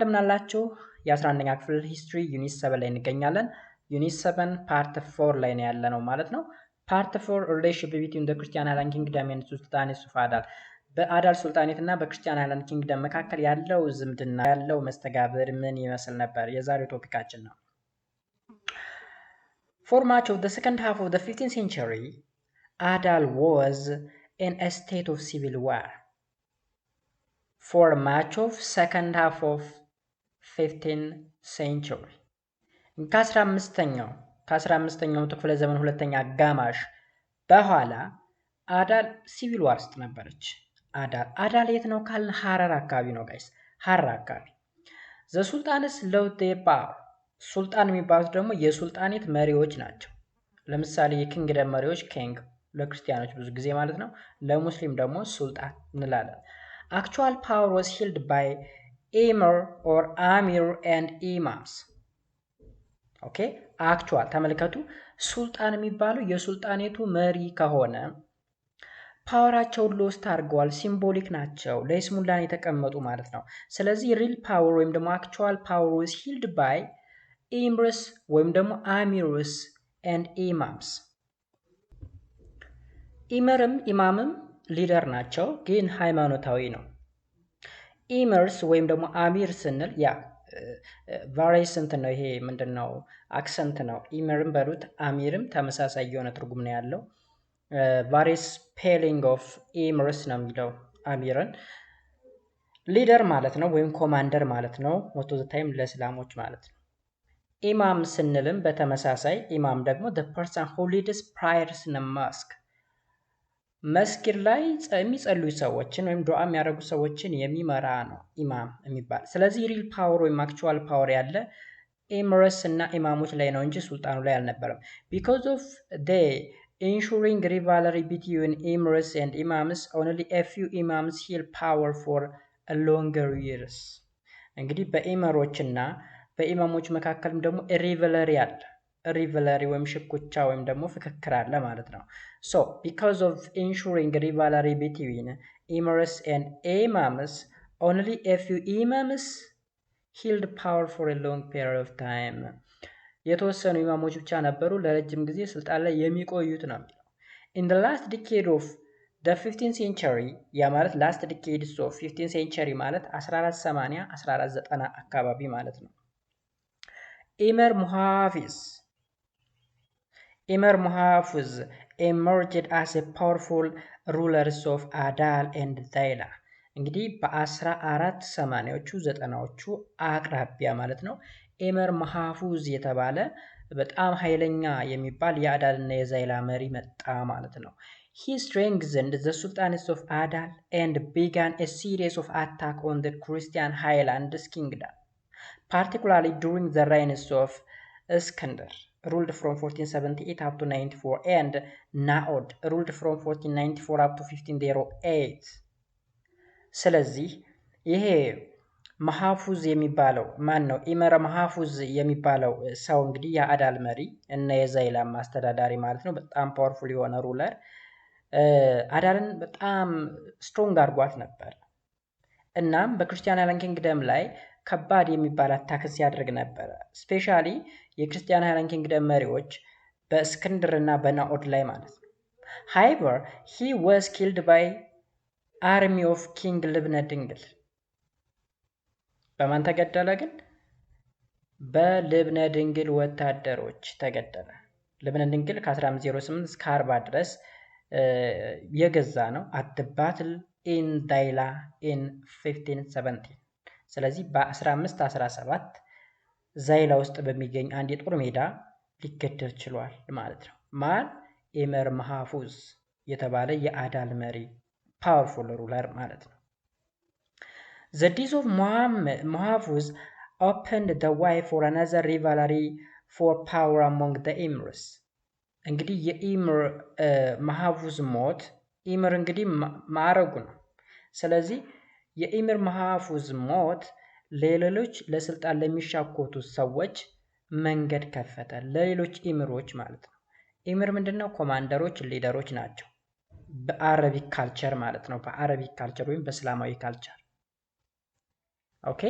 እንደምናላችሁ የ11ኛ ክፍል ሂስትሪ ዩኒት 7 ላይ እንገኛለን። ዩኒት 7 ፓርት 4 ላይ ነው ያለነው ማለት ነው። ፓርት 4 ሪሌሽንሺፕ ቢትዊን ዘ ክርስቲያን ሃይላንድ ኪንግደም ኤንድ ሱልጣኔት ኦፍ አዳል፣ በአዳል ሱልጣኔት እና በክርስቲያን ሃይላንድ ኪንግደም መካከል ያለው ዝምድና ያለው መስተጋብር ምን ይመስል ነበር የዛሬው ቶፒካችን ነው። For much of the second half of the 15th century, Adal was in a state of civil war. For much of second half of 15th century ከ15ኛው ክፍለ ዘመን ሁለተኛ አጋማሽ በኋላ አዳል ሲቪል ዋር ውስጥ ነበረች። አዳል የት ነው ካልን ሐረር አካባቢ ነው ጋይስ፣ ሐረር አካባቢ። ዘ ሱልጣንስ ሎት ፓወር፣ ሱልጣን የሚባሉት ደግሞ የሱልጣኔት መሪዎች ናቸው። ለምሳሌ የኪንግደም መሪዎች ኪንግ ለክርስቲያኖች ብዙ ጊዜ ማለት ነው፣ ለሙስሊም ደግሞ ሱልጣን እንላለን። Actual power was held by emir or amir and imams. ኦኬ አክቹዋል ተመልከቱ። ሱልጣን የሚባለው የሱልጣኔቱ መሪ ከሆነ ፓወራቸውን ሎስት አድርገዋል፣ ሲምቦሊክ ናቸው፣ ለይስሙላን የተቀመጡ ማለት ነው። ስለዚህ ሪል ፓወር ወይም ደግሞ አክቹዋል ፓወር was held by emirs ወይም ደግሞ አሚርስ and imams። ኢመርም ኢማምም ሊደር ናቸው፣ ግን ሃይማኖታዊ ነው። ኢመርስ ወይም ደግሞ አሚር ስንል ያ ቫሪየስ እንትን ነው፣ ይሄ ምንድን ነው አክሰንት ነው። ኢመርም በሉት አሚርም ተመሳሳይ የሆነ ትርጉም ነው ያለው። ቫሪየስ ስፔሊንግ ኦፍ ኢመርስ ነው የሚለው አሚርን። ሊደር ማለት ነው ወይም ኮማንደር ማለት ነው፣ ሞስት ኦፍ ዘ ታይም ለእስላሞች ማለት ነው። ኢማም ስንልም በተመሳሳይ ኢማም ደግሞ the person who leads prayers in a mosque፣ መስጊድ ላይ የሚጸልዩ ሰዎችን ወይም ዱዓ የሚያደርጉ ሰዎችን የሚመራ ነው ኢማም የሚባል። ስለዚህ ሪል ፓወር ወይም አክቹዋል ፓወር ያለ ኢምረስ እና ኢማሞች ላይ ነው እንጂ ሱልጣኑ ላይ አልነበረም። because of the ensuring rivalry between emirates and imams, only a few imams held power for a longer years። እንግዲህ በኢመሮች እና በኢማሞች መካከልም ደግሞ ሪቫለሪ አለ። ሪቫለሪ ወይም ሽኩቻ ወይም ደግሞ ፍክክር አለ ማለት ነው። so because of ensuring rivalry between emirates and imams, only a few imams held power for a long period of time። የተወሰኑ ኢማሞች ብቻ ነበሩ ለረጅም ጊዜ ስልጣን ላይ የሚቆዩት ነው የሚለው። in the last decade of the 15th century፣ ያ ማለት last decades of 15th century ማለት 1480 1490 አካባቢ ማለት ነው። ኢመር ሙሐፊዝ emerged as a powerful rulers of አዳል and ዛይላ። እንግዲህ በ1480ዎቹ 90ዎቹ አቅራቢያ ማለት ነው ኢመር ሙሐፊዝ የተባለ በጣም ኃይለኛ የሚባል የአዳልና የዛይላ መሪ መጣ ማለት ነው። he strengthened the sultanates of አዳል and began a series of attacks on the Christian highlands kingdom, particularly during the reigns of Iskandar ruled from 1478 up to 94 and Naud ruled from 1494 up to 1508። ስለዚህ ይሄ መሐፉዝ የሚባለው ማን ነው? ኢመር መሐፉዝ የሚባለው ሰው እንግዲህ የአዳል መሪ እና የዛይላም አስተዳዳሪ ማለት ነው። በጣም ፓወርፉል የሆነ ሩለር አዳልን በጣም ስትሮንግ አድርጓት ነበር። እናም በክርስቲያን ሃይላንድ ኪንግደም ላይ ከባድ የሚባል አታክን ሲያደርግ ነበረ። ስፔሻሊ የክርስቲያን ሃይላንድ ኪንግደም መሪዎች በእስክንድር እና በናኦድ ላይ ማለት ነው። however he was killed by army of king ልብነ ድንግል። በማን ተገደለ ግን? በልብነ ድንግል ወታደሮች ተገደለ። ልብነ ድንግል ከ1508 እስከ 40 ድረስ የገዛ ነው። at the battle in ዳይላ in 1517። ስለዚህ በ1517 ዛይላ ውስጥ በሚገኝ አንድ የጦር ሜዳ ሊገደል ችሏል ማለት ነው። ማን? ኢመር መሐፉዝ የተባለ የአዳል መሪ ፓወርፉል ሩለር ማለት ነው። the death of Muhafuz opened the way for another rivalry for power among the emirs። እንግዲህ የኢምር መሐፉዝ ሞት፣ ኢምር እንግዲህ ማዕረጉ ነው። ስለዚህ የኢምር መሐፉዝ ሞት ለሌሎች ለስልጣን ለሚሻኮቱ ሰዎች መንገድ ከፈተ፣ ለሌሎች ኢምሮች ማለት ነው። ኢምር ምንድነው? ኮማንደሮች፣ ሊደሮች ናቸው በአረቢክ ካልቸር ማለት ነው። በአረቢክ ካልቸር ወይም በእስላማዊ ካልቸር ኦኬ።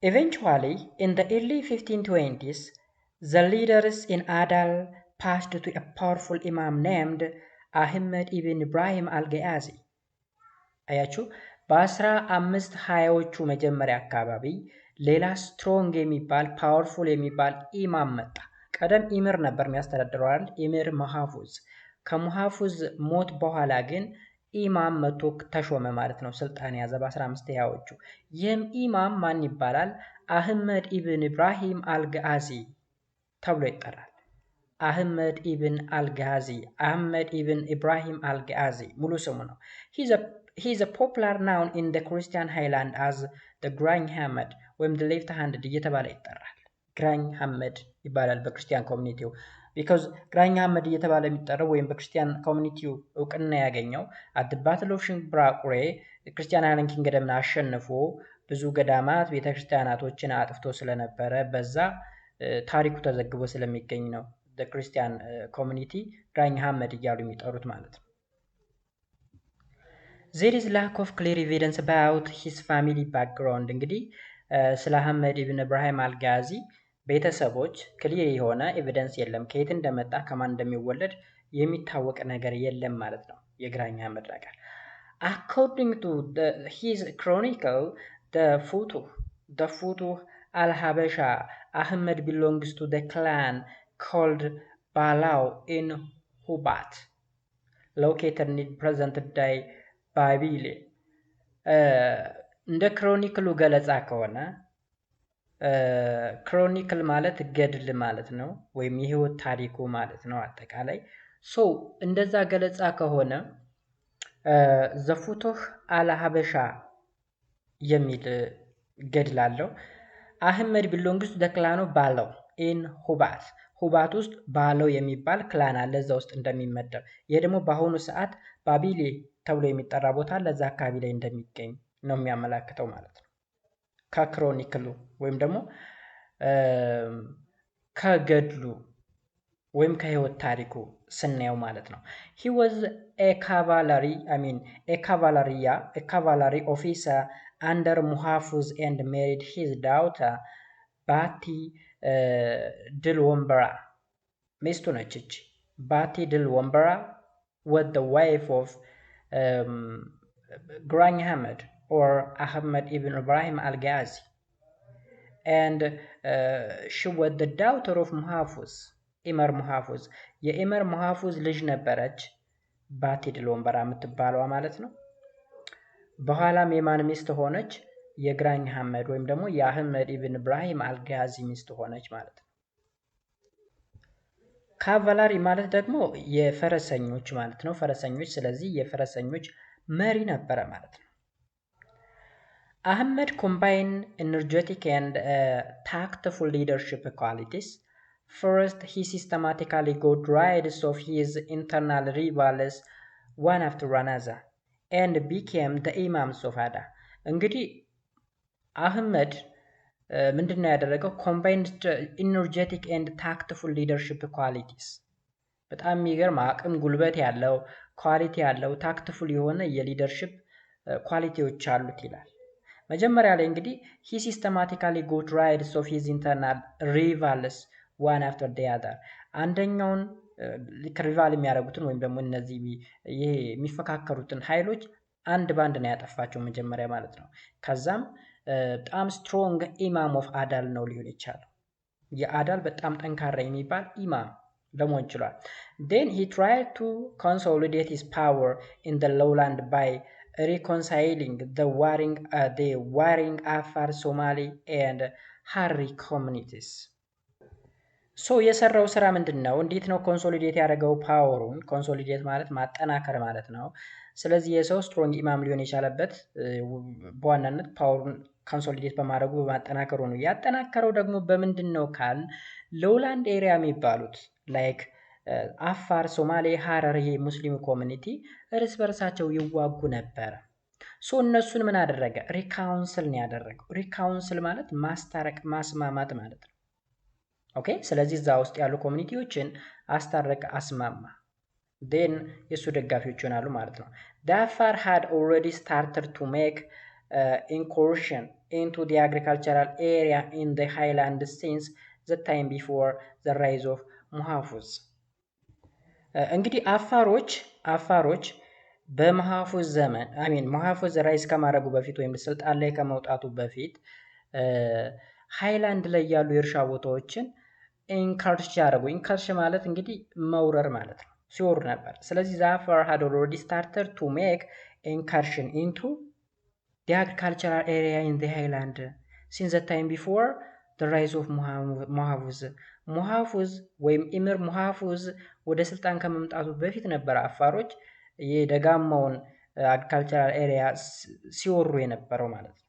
Eventually, in the early 1520s, the leaders in Adal passed to a powerful imam named Ahmed ibn Ibrahim al-Ghazi. አያችሁ በ1520ዎቹ መጀመሪያ አካባቢ ሌላ ስትሮንግ የሚባል ፓወርፉል የሚባል ኢማም መጣ። ቀደም ኢምር ነበር የሚያስተዳድረው አይደል? ኢምር መሐፉዝ። ከሙሐፉዝ ሞት በኋላ ግን ኢማም መቶ ተሾመ ማለት ነው። ስልጣን ያዘ በ1520ዎቹ። ይህም ኢማም ማን ይባላል? አህመድ ኢብን ኢብራሂም አልጋዚ ተብሎ ይጠራል። አህመድ ኢብን አልጋዚ፣ አህመድ ኢብን ኢብራሂም አልጋዚ ሙሉ ስሙ ነው። he is a popular noun in the Christian highland as the ግራኝ ሐመድ ወይም the left handed እየተባለ ይጠራል። ግራኝ ሐመድ ይባላል በክርስቲያን ኮሚኒቲው። ቢኮዝ ግራኝ ሐመድ እየተባለ የሚጠራው ወይም በክርስቲያን ኮሚኒቲው እውቅና ያገኘው at the battle of ሽምብራቁሬ ክርስቲያን አይላንድ ኪንግደምን አሸንፎ ብዙ ገዳማት ቤተክርስቲያናቶችን አጥፍቶ ስለነበረ በዛ ታሪኩ ተዘግቦ ስለሚገኝ ነው ክርስቲያን ኮሚኒቲ ግራኝ ሐመድ እያሉ የሚጠሩት ማለት ነው። there is lack of clear evidence about his family background እንግዲህ ስለ አህመድ ኢብን ኢብራሂም አልጋዚ ቤተሰቦች ክሊር የሆነ ኤቪደንስ የለም። ከየት እንደመጣ ከማን እንደሚወለድ የሚታወቅ ነገር የለም ማለት ነው የግራኝ ሐመድ ነገር። according to his chronicle the Futuh al-Habasha, Ahmed belongs to the clan called Balau in Hubat, located in present-day ባቢሌ። እንደ ክሮኒክሉ ገለጻ ከሆነ ክሮኒክል ማለት ገድል ማለት ነው፣ ወይም የህይወት ታሪኩ ማለት ነው አጠቃላይ። ሶ እንደዛ ገለጻ ከሆነ ዘፉቱህ አልሀበሻ የሚል ገድል አለው። አህመድ ቢሎንግስ ደ ክላኑ ባለው ኢን ሁባት ውስጥ ባለው የሚባል ክላን አለ፣ እዛ ውስጥ እንደሚመደብ። ይሄ ደግሞ በአሁኑ ሰዓት ባቢሌ ተብሎ የሚጠራ ቦታ ለዛ አካባቢ ላይ እንደሚገኝ ነው የሚያመላክተው ማለት ነው። ከክሮኒክሉ ወይም ደግሞ ከገድሉ ወይም ከህይወት ታሪኩ ስናየው ማለት ነው። he was a cavalry officer under Muhafuz and married his daughter ባቲ ድል ወንበራ ሚስቱ ነች እቺ ባቲ ድል ወንበራ was the wife of ግራኝ ሐመድ or Ahmed ibn Ibrahim al-Ghazi, and she was the daughter of Muhafuz, ኢመር ሙሐፉዝ። የኢመር ሙሐፉዝ ልጅ ነበረች ባቲ ድል ወንበራ የምትባለዋ ማለት ነው። በኋላም የማን ሚስት ሆነች? የግራኝ ሐመድ ወይም ደግሞ የአህመድ ኢብን ኢብራሂም አልጋዚ ሚስት ሆነች ማለት ነው። ካቫላሪ ማለት ደግሞ የፈረሰኞች ማለት ነው፣ ፈረሰኞች። ስለዚህ የፈረሰኞች መሪ ነበረ ማለት ነው። Ahmed combined energetic and tactful leadership qualities. First, he systematically got rid of his internal rivals one after another and became the imams of Ada. እንግዲህ አህመድ ምንድነው ያደረገው? combined energetic and tactful leadership qualities። በጣም የሚገርም አቅም ጉልበት ያለው ኳሊቲ ያለው ታክትፉል የሆነ የሊደርሺፕ ኳሊቲዎች አሉት ይላል። መጀመሪያ ላይ እንግዲህ he systematically got rid of his internal rivals one after the other። አንደኛውን ሪቫል የሚያደርጉትን ወይም ደግሞ እነዚህ ይሄ የሚፈካከሩትን ኃይሎች አንድ ባንድ ነው ያጠፋቸው መጀመሪያ ማለት ነው። ከዛም በጣም ስትሮንግ ኢማም ኦፍ አዳል ነው ሊሆን ይችላል። የአዳል በጣም ጠንካራ የሚባል ኢማም ለመሆን ችሏል። then he tried to consolidate his power in the lowland by reconciling the warring Afar, Somali and Harri communities. ሶ የሰራው ስራ ምንድን ነው? እንዴት ነው ኮንሶሊዴት ያደረገው ፓወሩን? ኮንሶሊዴት ማለት ማጠናከር ማለት ነው። ስለዚህ የሰው ስትሮንግ ኢማም ሊሆን የቻለበት በዋናነት ፓወሩን ኮንሶሊዴት በማድረጉ በማጠናከሩ ነው። ያጠናከረው ደግሞ በምንድን ነው ካል ሎውላንድ ኤሪያ የሚባሉት ላይክ አፋር፣ ሶማሌ፣ ሀረር ይሄ ሙስሊም ኮሚኒቲ እርስ በርሳቸው ይዋጉ ነበረ። ሶ እነሱን ምን አደረገ? ሪካውንስል ነው ያደረገው። ሪካውንስል ማለት ማስታረቅ ማስማማት ማለት ነው። ኦኬ። ስለዚህ እዛ ውስጥ ያሉ ኮሚኒቲዎችን አስታረቀ፣ አስማማ። ዴን የእሱ ደጋፊዎች ይሆናሉ ማለት ነው። the Afar had already started to make incursion into the agricultural area in the highlands since the time before the rise of ሙሐፉዝ። እንግዲህ አፋሮች በሙሐፉዝ ዘመን ሙሐፉዝ ራይዝ ከማድረጉ በፊት ወይም ስልጣን ላይ ከመውጣቱ በፊት ሃይላንድ ላይ ያሉ የእርሻ ቦታዎችን ኢንካርሽ ያደረጉ። ኢንካርሽ ማለት እንግዲህ መውረር ማለት ነው፣ ሲወሩ ነበር። ስለዚህ ዛፋር had already started to make incursion into the agricultural area in the highland since the time before the rise of ሙሐፉዝ ወይም ኢምር ሙሐፉዝ ወደ ስልጣን ከመምጣቱ በፊት ነበር አፋሮች የደጋማውን agricultural area ሲወሩ የነበረው ማለት ነው።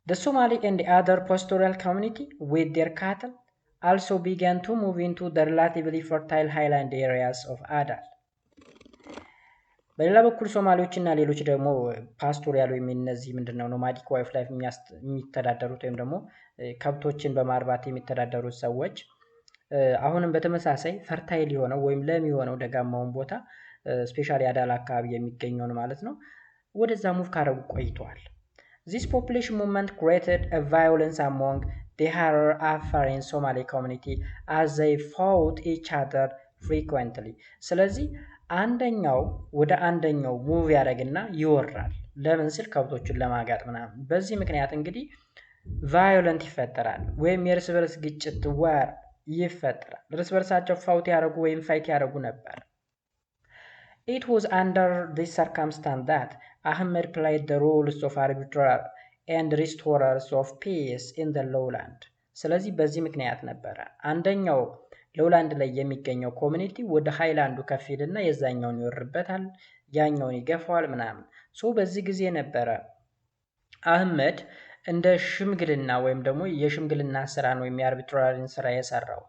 The Somali and the other pastoral community with their cattle also began to move into the relatively fertile highland areas of Adal. በሌላ በኩል ሶማሌዎችና ሌሎች ደግሞ ፓስቶሪያል ወይም እነዚህ ምንድነው ኖማዲክ ዋይፍ ላይፍ የሚተዳደሩት ወይም ደግሞ ከብቶችን በማርባት የሚተዳደሩት ሰዎች አሁንም በተመሳሳይ ፈርታይል የሆነው ወይም ለም የሆነው ደጋማውን ቦታ ስፔሻሊ አዳል አካባቢ የሚገኘውን ማለት ነው ወደዛ ሙቭ ካረጉ ቆይተዋል። This population movement created a violence among the Harar, Afar and Somali community as they fought each other frequently. ስለዚህ አንደኛው ወደ አንደኛው ሙቭ ያደርግና ይወራል። ለምን ሲል ከብቶቹን ለማጋጥ ምናምን። በዚህ ምክንያት እንግዲህ ቫዮለንት ይፈጠራል ወይም የእርስ በርስ ግጭት ዋር ይፈጠራል። እርስ በርሳቸው ፋውት ያደርጉ ወይም ፋይት ያደርጉ ነበር። It was under this circumstance that Ahmed played the roles of arbiter and restorers of peace in the lowland. ስለዚህ በዚህ ምክንያት ነበር አንደኛው ሎውላንድ ላይ የሚገኘው ኮሚኒቲ ወደ ሃይላንዱ ከፊልና የዛኛውን ይወርበታል፣ ያኛውን ይገፋዋል ምናምን። በዚህ ጊዜ ነበር አህመድ እንደ ሽምግልና ወይም ደግሞ የሽምግልና ስራን ወይም የአርቢትራሪን ስራ የሰራው።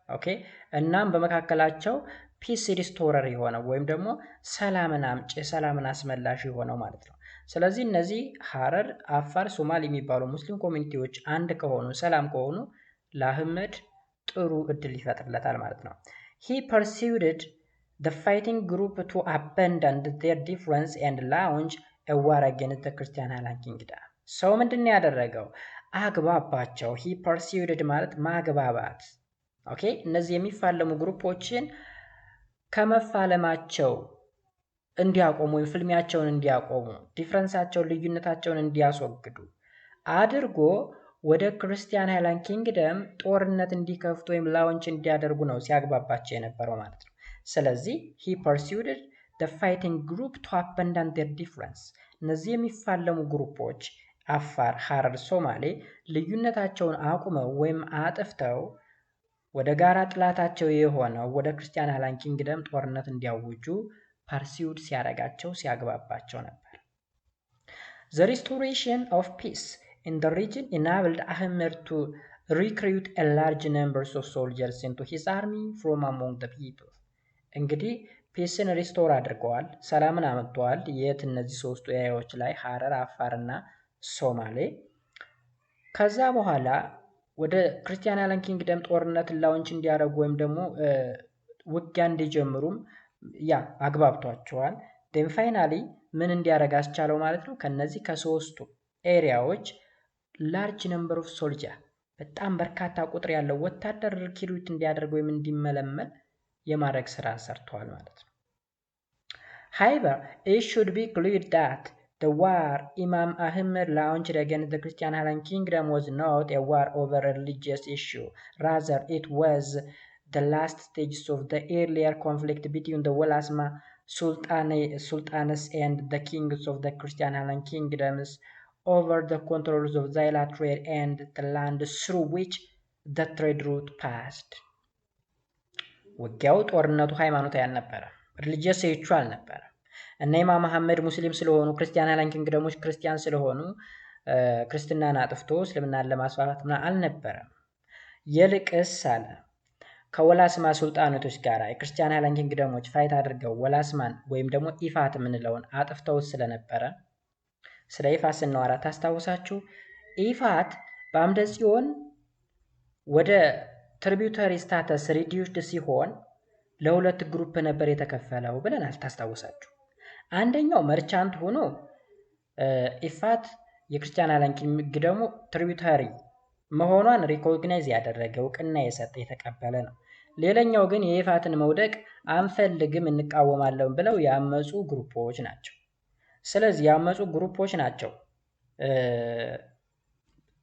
ኦኬ እናም በመካከላቸው ፒስ ሪስቶረር የሆነው ወይም ደግሞ ሰላምን አምጪ ሰላምን አስመላሽ የሆነው ማለት ነው። ስለዚህ እነዚህ ሐረር፣ አፋር፣ ሶማሊ የሚባሉ ሙስሊም ኮሚኒቲዎች አንድ ከሆኑ ሰላም ከሆኑ ለአህመድ ጥሩ እድል ይፈጥርለታል ማለት ነው። He persuaded the fighting group to abandon their difference and launch a war against the Christian Highland Kingdom. ሰው ምንድን ያደረገው? አግባባቸው። He persuaded ማለት ማግባባት። ኦኬ እነዚህ የሚፋለሙ ግሩፖችን ከመፋለማቸው እንዲያቆሙ ወይም ፍልሚያቸውን እንዲያቆሙ ዲፍረንሳቸውን ልዩነታቸውን እንዲያስወግዱ አድርጎ ወደ ክርስቲያን ሃይላንድ ኪንግደም ጦርነት እንዲከፍቱ ወይም ላውንች እንዲያደርጉ ነው ሲያግባባቸው የነበረው ማለት ነው። ስለዚህ he pursued the fighting group to abandon their difference. እነዚህ የሚፋለሙ ግሩፖች አፋር፣ ሐረር፣ ሶማሌ ልዩነታቸውን አቁመው ወይም አጥፍተው ወደ ጋራ ጥላታቸው የሆነው ወደ ክርስቲያን ሃይላንድ ኪንግደም ጦርነት እንዲያውጁ ፐርሲውድ ሲያደርጋቸው ሲያግባባቸው ነበር። The restoration of peace in the region enabled Ahmed to recruit a large numbers of soldiers into his army from among the people. እንግዲህ ፒስን ሪስቶር አድርገዋል፣ ሰላምን አመጥተዋል። የት እነዚህ ሶስቱ ኤሪያዎች ላይ ሐረር፣ አፋርና ሶማሌ። ከዛ በኋላ ወደ ክርስቲያን ሃይላንድ ኪንግደም ጦርነት ላውንች እንዲያደርጉ ወይም ደግሞ ውጊያ እንዲጀምሩም አግባብቷቸዋል። then finally ምን እንዲያደርግ አስቻለው ማለት ነው? ከነዚህ ከሶስቱ ኤሪያዎች large number of soldier በጣም በርካታ ቁጥር ያለው ወታደር ሪክሩት እንዲያደርግ ወይም እንዲመለመል የማድረግ ስራ ሰርተዋል ማለት ነው። However, it should be clear that the war Imam Ahmed launched against the Christian Highland Kingdom was not a war over a religious issue. Rather, it was the last stages of the earlier conflict between the Walasma Sultans and the kings of the Christian Highland Kingdoms over the controls of Zaila trade and the land through which the trade route passed. ውጊያው ጦርነቱ ሃይማኖታዊ አልነበረ፣ ሪሊጂየስ ኢሹ አልነበረ። እና ኢማም መሐመድ ሙስሊም ስለሆኑ ክርስቲያን ሃይላንድ ኪንግደሞች ክርስቲያን ስለሆኑ ክርስትናን አጥፍቶ እስልምናን ለማስፋፋት አልነበረም። ይልቅስ አለ ከወላስማ ሱልጣኖች ጋር የክርስቲያን ሃይላንድ ኪንግደሞች ፋይት አድርገው ወላስማን ወይም ደግሞ ኢፋት የምንለውን አጥፍተው ስለነበረ ስለ ኢፋት ስናወራ ታስታውሳችሁ። ኢፋት በአምደ ጽዮን ወደ ትሪቢዩተሪ ስታተስ ሪዲዩስድ ሲሆን ለሁለት ግሩፕ ነበር የተከፈለው ብለናል። ታስታውሳችሁ። አንደኛው መርቻንት ሆኖ ኢፋት የክርስቲያን ሃይላንድ ኪንግ ደግሞ ትሪቢዩታሪ መሆኗን ሪኮግናይዝ ያደረገ እውቅና የሰጠ የተቀበለ ነው። ሌላኛው ግን የኢፋትን መውደቅ አንፈልግም እንቃወማለን ብለው ያመፁ ግሩፖች ናቸው። ስለዚህ ያመፁ ግሩፖች ናቸው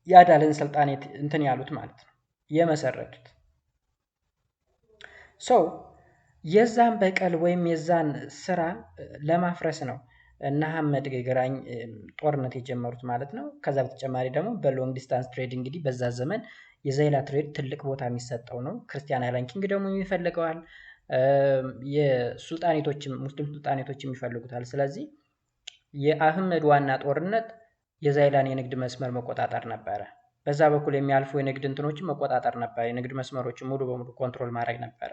የአዳልን ስልጣን እንትን ያሉት ማለት ነው የመሰረቱት። የዛን በቀል ወይም የዛን ስራ ለማፍረስ ነው እነ አህመድ ግራኝ ጦርነት የጀመሩት ማለት ነው። ከዛ በተጨማሪ ደግሞ በሎንግ ዲስታንስ ትሬድ እንግዲህ በዛ ዘመን የዛይላ ትሬድ ትልቅ ቦታ የሚሰጠው ነው። ክርስቲያን ሃይላንድ ኪንግ ደግሞ የሚፈልገዋል፣ የሱልጣኔቶችም ሙስሊም ሱልጣኔቶችም ይፈልጉታል። ስለዚህ የአህመድ ዋና ጦርነት የዛይላን የንግድ መስመር መቆጣጠር ነበረ። በዛ በኩል የሚያልፉ የንግድ እንትኖችን መቆጣጠር ነበር። የንግድ መስመሮችን ሙሉ በሙሉ ኮንትሮል ማድረግ ነበረ።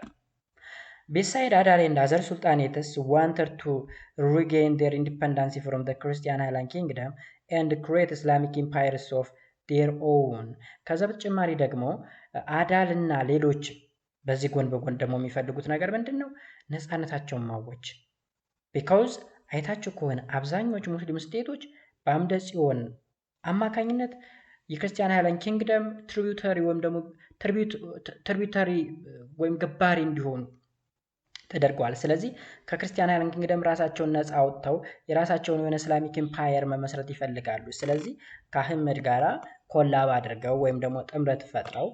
Beside Adal and other sultanates wanted to regain their independence from the Christian Highland Kingdom and create Islamic empires of their own. ከዛ በተጨማሪ ደግሞ አዳል እና ሌሎች በዚህ ጎን በጎን ደግሞ የሚፈልጉት ነገር ምንድነው? ነፃነታቸውን ማወጅ። because አይታችሁ ከሆነ አብዛኞቹ ሙስሊም ስቴቶች በአምደ ጽዮን አማካኝነት የክርስቲያን ሃይላንድ ኪንግደም ትሪቢዩተሪ ወይም ደግሞ ትሪቢዩተሪ ወይም ገባሪ እንዲሆኑ ተደርገዋል። ስለዚህ ከክርስቲያን ሃይላንድ ኪንግደም ራሳቸውን ነፃ አውጥተው የራሳቸውን የሆነ እስላሚክ ኤምፓየር መመስረት ይፈልጋሉ። ስለዚህ ከአህመድ ጋራ ኮላብ አድርገው ወይም ደግሞ ጥምረት ፈጥረው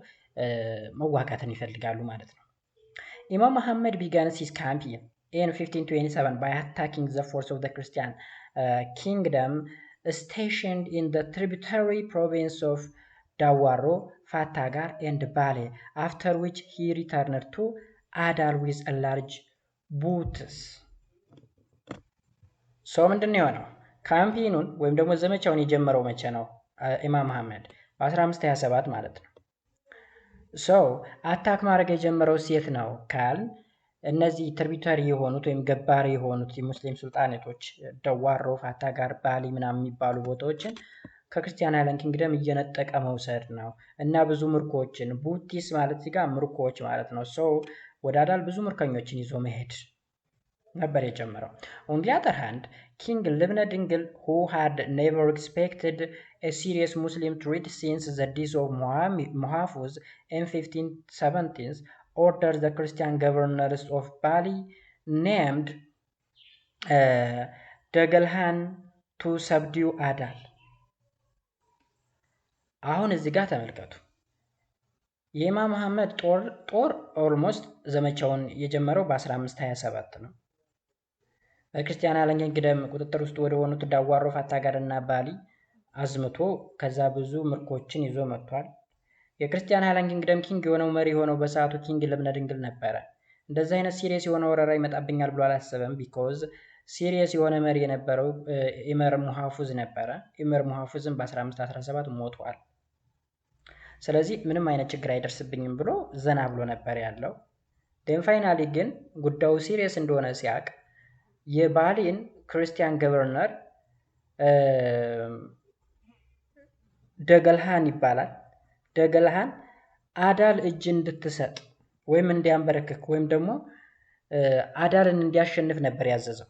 መዋጋትን ይፈልጋሉ ማለት ነው። ኢማም መሐመድ begins his campaign in 1527 by attacking the force of the Christian kingdom stationed in the tributary province of Dawaro, Fatagar and Bale, after which he returned to Adal with a large boots. ምንድን ነው የሆነው? ካምፔኑን ወይም ደግሞ ዘመቻውን የጀመረው መቼ ነው? ኢማም መሐመድ በ1527 ማለት ነው። አታክ ማድረግ የጀመረው ሴት ነው ካል እነዚህ ትሪቢዩተሪ የሆኑት ወይም ገባሪ የሆኑት የሙስሊም ሱልጣኔቶች ደዋሮ፣ ፋታጋር፣ ባሊ ምናምን የሚባሉ ቦታዎችን ከክርስቲያን ሃይላንድ ኪንግደም እየነጠቀ መውሰድ ነው እና ብዙ ምርኮችን ቡቲስ ማለት እዚህ ጋር ምርኮች ማለት ነው። ወደ አዳል ብዙ ምርኮኞችን ይዞ መሄድ ነበር የጀመረው። on the other hand, King ልብነ ድንግል who had never expected a serious Muslim threat since the death of Muhafuz in 1517 ordered the Christian governors of Bali named Degalhan to subdue Adal. አሁን እዚህ ጋር ተመልከቱ። የኢማም መሐመድ ጦር ኦልሞስት ዘመቻውን የጀመረው በ1527 ነው። በክርስቲያን ሃይላንድ ኪንግደም ቁጥጥር ውስጥ ወደ ሆኑት ዳዋሮ፣ ፋታጋር እና ባሊ አዝምቶ ከዛ ብዙ ምርኮችን ይዞ መጥቷል። የክርስቲያን ሃይላንድ ኪንግደም ኪንግ የሆነው መሪ የሆነው በሰዓቱ ኪንግ ልብነ ድንግል ነበረ። እንደዚህ አይነት ሲሪየስ የሆነ ወረራ ይመጣብኛል ብሎ አላሰበም። ቢኮዝ ሲሪየስ የሆነ መሪ የነበረው ኢመር ሙሐፉዝ ነበረ። ኢመር ሙሐፉዝም በ1517 ሞቷል። ስለዚህ ምንም አይነት ችግር አይደርስብኝም ብሎ ዘና ብሎ ነበር ያለው። ደን ፋይናሊ ግን ጉዳዩ ሲሪየስ እንደሆነ ሲያቅ የባሊን ክርስቲያን ገቨርነር ደገልሃን ይባላል። ደገልሃን አዳል እጅ እንድትሰጥ ወይም እንዲያንበረክክ ወይም ደግሞ አዳልን እንዲያሸንፍ ነበር ያዘዘው።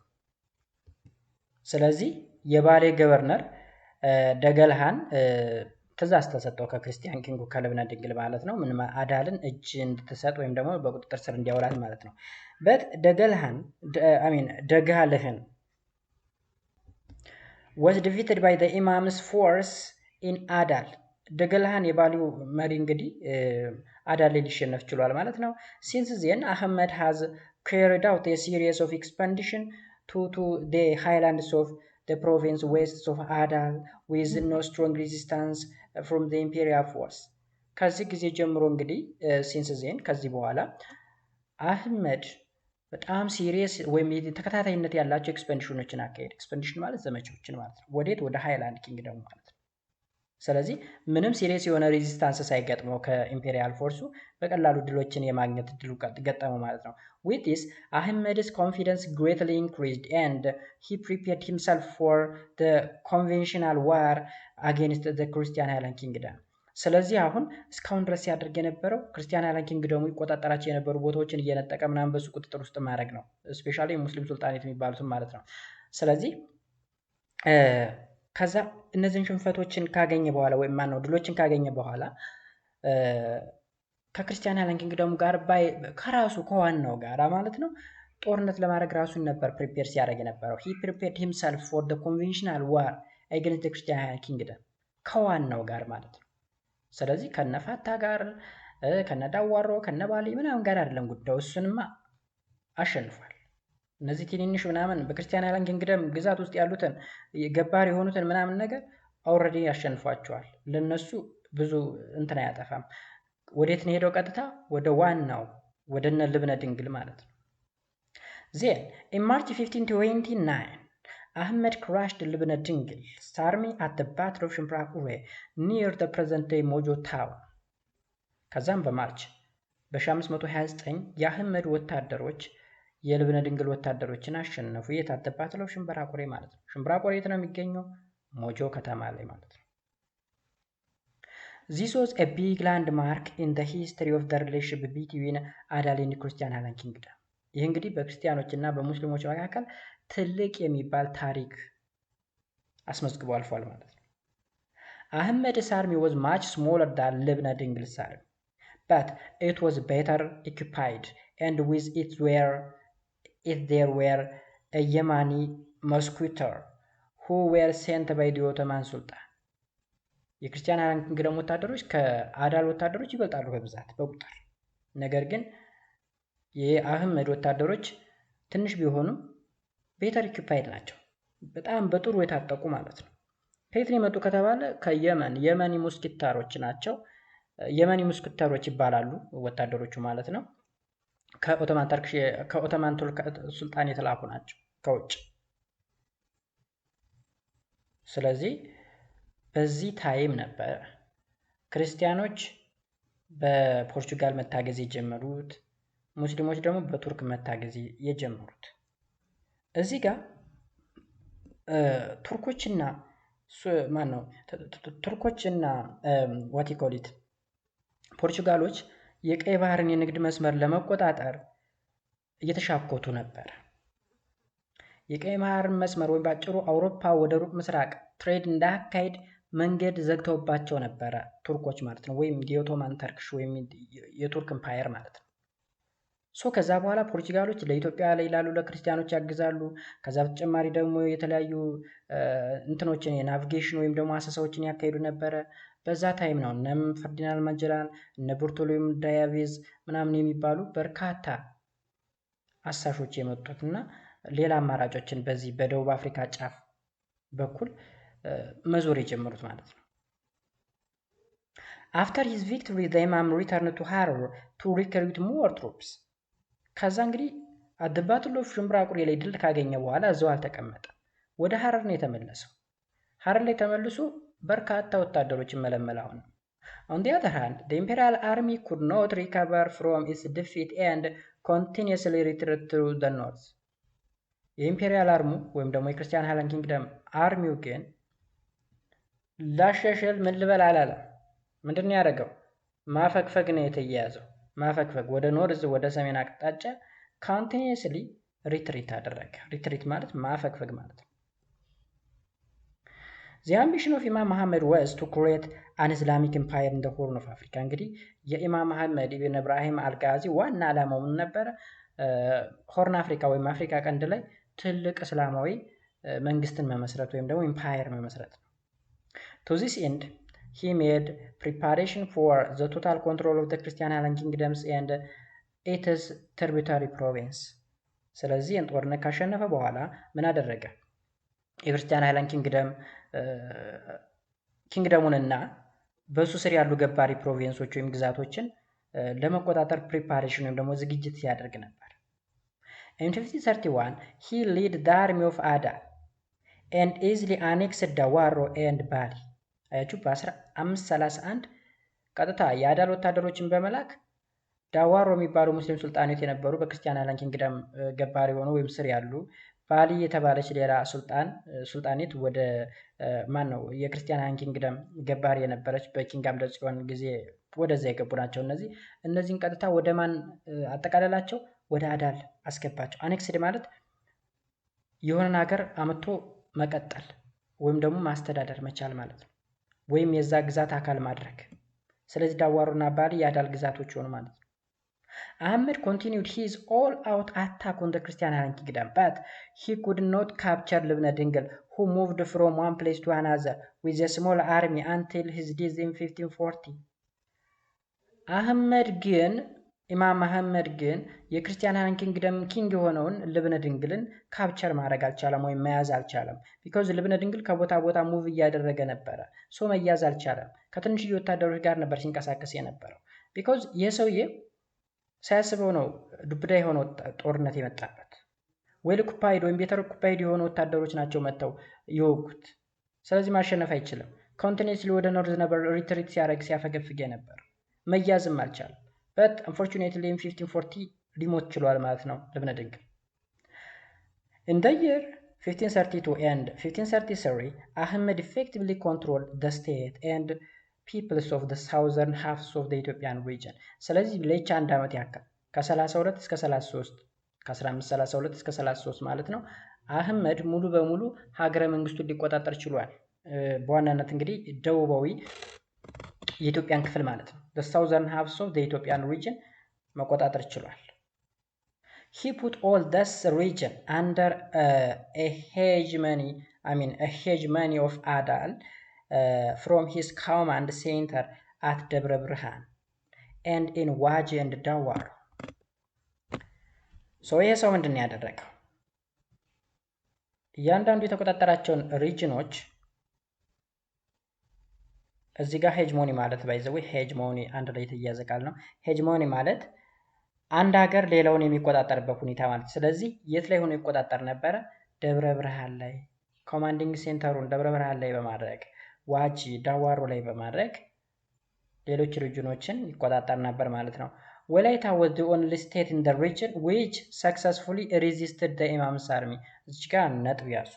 ስለዚህ የባሌ ገቨርነር ደገልሃን ትእዛዝ ተሰጠው ከክርስቲያን ኪንጉ ከልብነ ድንግል ማለት ነው። ምን አዳልን እጅ እንድትሰጥ ወይም ደግሞ በቁጥጥር ስር እንዲያውላት ማለት ነው። but Degalhan was defeated by the Imam's force in Adal. ደገልሃን የባሊው መሪ እንግዲህ አዳል ሊሸነፍ ችሏል ማለት ነው። since then Ahmed has carried out a series of expedition to the highlands of the province west of Adal with no strong resistance from the imperial force. ከዚህ ጊዜ ጀምሮ እንግዲህ since then ከዚህ በኋላ አህመድ በጣም ሲሪየስ ወይም ተከታታይነት ያላቸው ኤክስፔዲሽኖችን አካሄድ። ኤክስፔዲሽን ማለት ዘመቻዎችን ማለት ነው። ወዴት? ወደ ሃይላንድ ኪንግደም ማለት ነው። ስለዚህ ምንም ሲሪየስ የሆነ ሬዚስታንስ ሳይገጥመው ከኢምፔሪያል ፎርሱ በቀላሉ ድሎችን የማግኘት እድሉ ገጠመው ማለት ነው። with this Ahmed's confidence greatly increased and he prepared himself for the conventional war against the Christian Highland Kingdom. ስለዚህ አሁን እስካሁን ድረስ ያደርግ የነበረው ክርስቲያን ሃይላንድ ኪንግደሙ ይቆጣጠራቸው የነበሩ ቦታዎችን እየነጠቀ ምናምን በሱ ቁጥጥር ውስጥ ማድረግ ነው። ስፔሻሊ ሙስሊም ሱልጣኔት የሚባሉትም ማለት ነው። ስለዚህ ከዛ እነዚህን ሽንፈቶችን ካገኘ በኋላ ወይም ማነው ድሎችን ካገኘ በኋላ ከክርስቲያን ሃይላንድ ኪንግደም ጋር ከራሱ ከዋናው ጋር ማለት ነው ጦርነት ለማድረግ ራሱን ነበር ፕሪፔር ሲያደርግ የነበረው። he prepared himself for the conventional war against the Christian kingdom ከዋናው ጋር ማለት ነው። ስለዚህ ከነፋታ ጋር ከነዳዋሮ ከነባሊ ምናምን ጋር አይደለም ጉዳዩ። እሱንማ አሸንፏል። እነዚህ ትንንሽ ምናምን በክርስቲያን ሃይላንድ ኪንግደም ግዛት ውስጥ ያሉትን ገባር የሆኑትን ምናምን ነገር ኦልሬዲ ያሸንፏቸዋል። ለነሱ ብዙ እንትን አያጠፋም። ወዴት ነው ሄደው? ቀጥታ ወደ ዋናው ወደነ ልብነ ድንግል ማለት ነው። Then in March 1529 Ahmed crushed Libna Dingil's army at the Battle of Shimbrakure near the present-day Mojo town. ከዛም በማርች በ1529 የአህመድ ወታደሮች የልብነ ድንግል ወታደሮችን አሸነፉ። የት? at the Battle of ሽምብራቁሬ ማለት ነው። ሽምብራቁሬ የት ነው የሚገኘው? ሞጆ ከተማ ላይ ማለት ነው። This was a big landmark in the history of the relationship between Adal and Christian Highland Kingdom. ይህ እንግዲህ በክርስቲያኖች እና በሙስሊሞች መካከል ትልቅ የሚባል ታሪክ አስመዝግቦ አልፏል ማለት ነው። Ahmed's army was much smaller than Libna Dingil's army, but it was better equipped, and with it there were a Yemeni musketeer who were sent by the Ottoman Sultan. የክርስቲያን ሃይላንድ ኪንግደም ወታደሮች ከአዳል ወታደሮች ይበልጣሉ በብዛት በቁጥር። ነገር ግን የአህመድ ወታደሮች ትንሽ ቢሆኑም ቤተር ኢኩፓይድ ናቸው። በጣም በጥሩ የታጠቁ ማለት ነው። ከየት ነው የመጡ ከተባለ ከየመን የመኒ ሙስኪታሮች ናቸው። የመኒ ሙስኪታሮች ይባላሉ ወታደሮቹ ማለት ነው። ከኦቶማን ቱርክ ሱልጣን የተላኩ ናቸው ከውጭ። ስለዚህ በዚህ ታይም ነበር ክርስቲያኖች በፖርቹጋል መታገዝ የጀመሩት፣ ሙስሊሞች ደግሞ በቱርክ መታገዝ የጀመሩት። እዚህ ጋር ቱርኮችና ዋቲኮሊት ፖርቹጋሎች የቀይ ባህርን የንግድ መስመር ለመቆጣጠር እየተሻኮቱ ነበር። የቀይ ባህርን መስመር ወይም ባጭሩ አውሮፓ ወደ ሩቅ ምስራቅ ትሬድ እንዳያካሄድ መንገድ ዘግተውባቸው ነበረ ቱርኮች ማለት ነው። ወይም የኦቶማን ተርክሽ ወይም የቱርክ ኢምፓየር ማለት ነው። ከዛ በኋላ ፖርቹጋሎች ለኢትዮጵያ ላይ ላሉ ለክርስቲያኖች ያግዛሉ። ከዛ በተጨማሪ ደግሞ የተለያዩ እንትኖችን የናቪጌሽን ወይም ደግሞ አሰሳዎችን ያካሂዱ ነበረ። በዛ ታይም ነው እነ ፈርዲናንድ ማጀላን እነ በርቶሎሜው ዳያቬዝ ምናምን የሚባሉ በርካታ አሳሾች የመጡትና ሌላ አማራጮችን በዚህ በደቡብ አፍሪካ ጫፍ በኩል መዞር የጀመሩት ማለት ነው። After his victory, the Imam returned to Harar to recruit more troops. ከዛ እንግዲህ at the Battle of ሽምብራቁሬ ላይ ድል ካገኘ በኋላ እዛው አልተቀመጠም። ወደ ሀረር ነው የተመለሰው። ሀረር ላይ ተመልሶ በርካታ ወታደሮችን መለመለ ሆነ። On the other hand, the imperial army could not recover from its defeat and continuously retreated to the north. የኢምፔሪያል አርሙ ወይም ደግሞ የክርስቲያን ሃይላንድ ኪንግደም አርሚው ግን ላሸሸል ምን ልበል አላለም። ምንድን ነው ያደረገው? ማፈግፈግ ነው የተያያዘው። ማፈግፈግ ወደ ኖርዝ ወደ ሰሜን አቅጣጫ ካንቲኒየስሊ ሪትሪት አደረገ። ሪትሪት ማለት ማፈግፈግ ማለት ነው። The ambition of Imam Muhammad was to create an Islamic empire in the Horn of Africa. እንግዲህ የኢማም መሐመድ ኢብን ኢብራሂም አልጋዚ ዋና ዓላማው ምን ነበረ? ሆርን አፍሪካ ወይም አፍሪካ ቀንድ ላይ ትልቅ እስላማዊ መንግስትን መመስረት ወይም ደግሞ ኢምፓየር መመስረት ነው። To this end, he made preparation for the total control of the Christian Highland Kingdoms and its tributary province. ስለዚህ ጦርነት ካሸነፈ በኋላ ምን አደረገ? የክርስቲያን ሃይላንድ ኪንግደሙንና በሱ ስር ያሉ ገባሪ ፕሮቪንሶች ወይም ግዛቶችን ለመቆጣጠር ፕሪፓሬሽን ወይም ደግሞ ዝግጅት ሲያደርግ ነበር። In 1531, he led the army of Adal and easily annexed Dawaro and Bali. አያችሁ በ1531 ቀጥታ የአዳል ወታደሮችን በመላክ ዳዋሮ የሚባሉ ሙስሊም ሱልጣኔት የነበሩ በክርስቲያን ሃይላንድ ኪንግደም ገባሪ ሆኖ ወይም ስር ያሉ፣ ባሊ የተባለች ሌላ ሱልጣኔት ወደ የክርስቲያን ሃይላንድ ኪንግደም ገባሪ የነበረች በኪንግ አምደ ጽዮን ጊዜ ወደዛ የገቡ ናቸው። እነዚህን ቀጥታ ወደ ማን አጠቃለላቸው? ወደ አዳል አስገባቸው። አኔክስድ ማለት የሆነን ሀገር አመቶ መቀጠል ወይም ደግሞ ማስተዳደር መቻል ማለት ነው። ወይም የዛ ግዛት አካል ማድረግ። ስለዚህ ዳዋሮና ባሊ የአዳል ግዛቶች ሆኑ ማለት ነው። Ahmed continued his all-out attack on the Christian kingdom, but he could not capture Libna Dingle, who moved from one place to another with a small army until his death in 1540. ኢማም አህመድ ግን የክርስቲያን ኪንግደም ኪንግ የሆነውን ልብነ ድንግልን ካፕቸር ማድረግ አልቻለም ወይም መያዝ አልቻለም። ቢኮዝ ልብነ ድንግል ከቦታ ቦታ ሙቭ እያደረገ ነበረ። ሶ መያዝ አልቻለም። ከትንሽዬ ወታደሮች ጋር ነበር ሲንቀሳቀስ የነበረው። ቢኮዝ የሰውዬ ሳያስበው ነው ዱብዳ የሆነ ጦርነት የመጣበት። ዌል ኦኩፓይድ ወይም ቤተር ኦኩፓይድ የሆኑ ወታደሮች ናቸው መጥተው የወጉት። ስለዚህ ማሸነፍ አይችልም። ኮንቲኒስሊ ወደ ኖርዝ ነበር ሪትሪት ሲያደርግ ሲያፈገፍግ ነበር። መያዝም አልቻለም። But unfortunately in 1540 ሊሞት ችሏል ማለት ነው ልብነ ድንግል። In the year 1532 and 1533 Ahmed effectively controlled the state and peoples of the southern halves of the Ethiopian region. ስለዚህ ለቻ አንድ ዓመት ያክል ከ32 እስከ 33 ከ1532 እስከ 33 ማለት ነው አህመድ ሙሉ በሙሉ ሀገረ መንግስቱን ሊቆጣጠር ችሏል። በዋናነት እንግዲህ ደቡባዊ የኢትዮጵያን ክፍል ማለት ነው the southern halves of the Ethiopian region መቆጣጠር ችሏል። He put all this region under a hegemony of Adal from his command center at Debre Birhan and in Waji and Dawar. So ይሄ ሰው ምንድን ያደረገው? እያንዳንዱ የተቆጣጠራቸውን ሪጅኖች እዚህ ጋር ሄጅሞኒ ማለት ባይዘው ሄጅሞኒ አንድ ላይ የተያያዘ ቃል ነው። ሄጅሞኒ ማለት አንድ ሀገር ሌላውን የሚቆጣጠርበት ሁኔታ ማለት። ስለዚህ የት ላይ ሆኖ ይቆጣጠር ነበረ? ደብረ ብርሃን ላይ ኮማንዲንግ ሴንተሩን ደብረ ብርሃን ላይ በማድረግ ዋጂ ዳዋሮ ላይ በማድረግ ሌሎች ሪጅኖችን ይቆጣጠር ነበር ማለት ነው። ወላይታ was the only state in the region which successfully resisted the Imam's army. እዚህ ጋር ነጥብ ያዙ።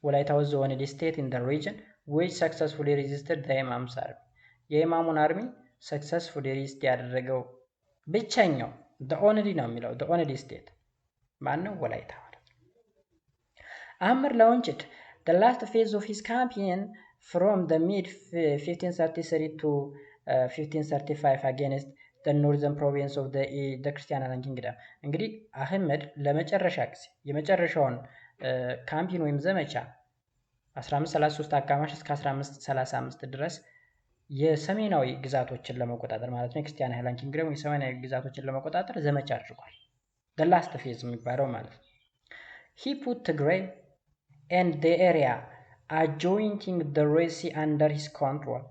ወላይታ was the only state in the region which successfully resisted the Imam's army. የኢማሙን አርሚ ሰክሰስፉሊ ሪዚስት ያደረገው ብቸኛው the only ነው የሚለው the only state ማነው? ወላይታ ማለት ነው። Ahmed launched the last phase of his campaign from the mid 1533 to 1535 against the northern province of the Christian kingdom. እንግዲህ አህመድ ለመጨረሻ ጊዜ የመጨረሻውን ካምፔን ወይም ዘመቻ 1533 አጋማሽ እስከ 1535 ድረስ የሰሜናዊ ግዛቶችን ለመቆጣጠር ማለት ነው የክርስቲያን ሃይላንድ ኪንግደም የሰሜናዊ ግዛቶችን ለመቆጣጠር ዘመቻ አድርጓል። the last phase የሚባለው ማለት ነው። he put Tigray and the area adjoining the Red Sea under his control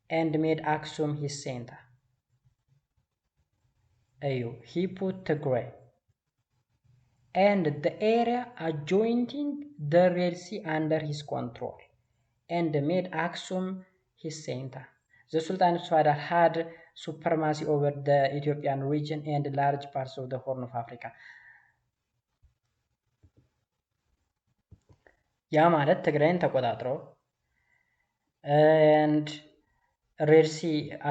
and made Aksum his center. he put Tigray and the area adjoining the Red Sea under his control and made Aksum his center. The Sultan of Adal had supremacy over the Ethiopian region and large parts of the Horn of Africa. ያ ማለት ትግራይን ተቆጣጥሮ and ሬድ ሲ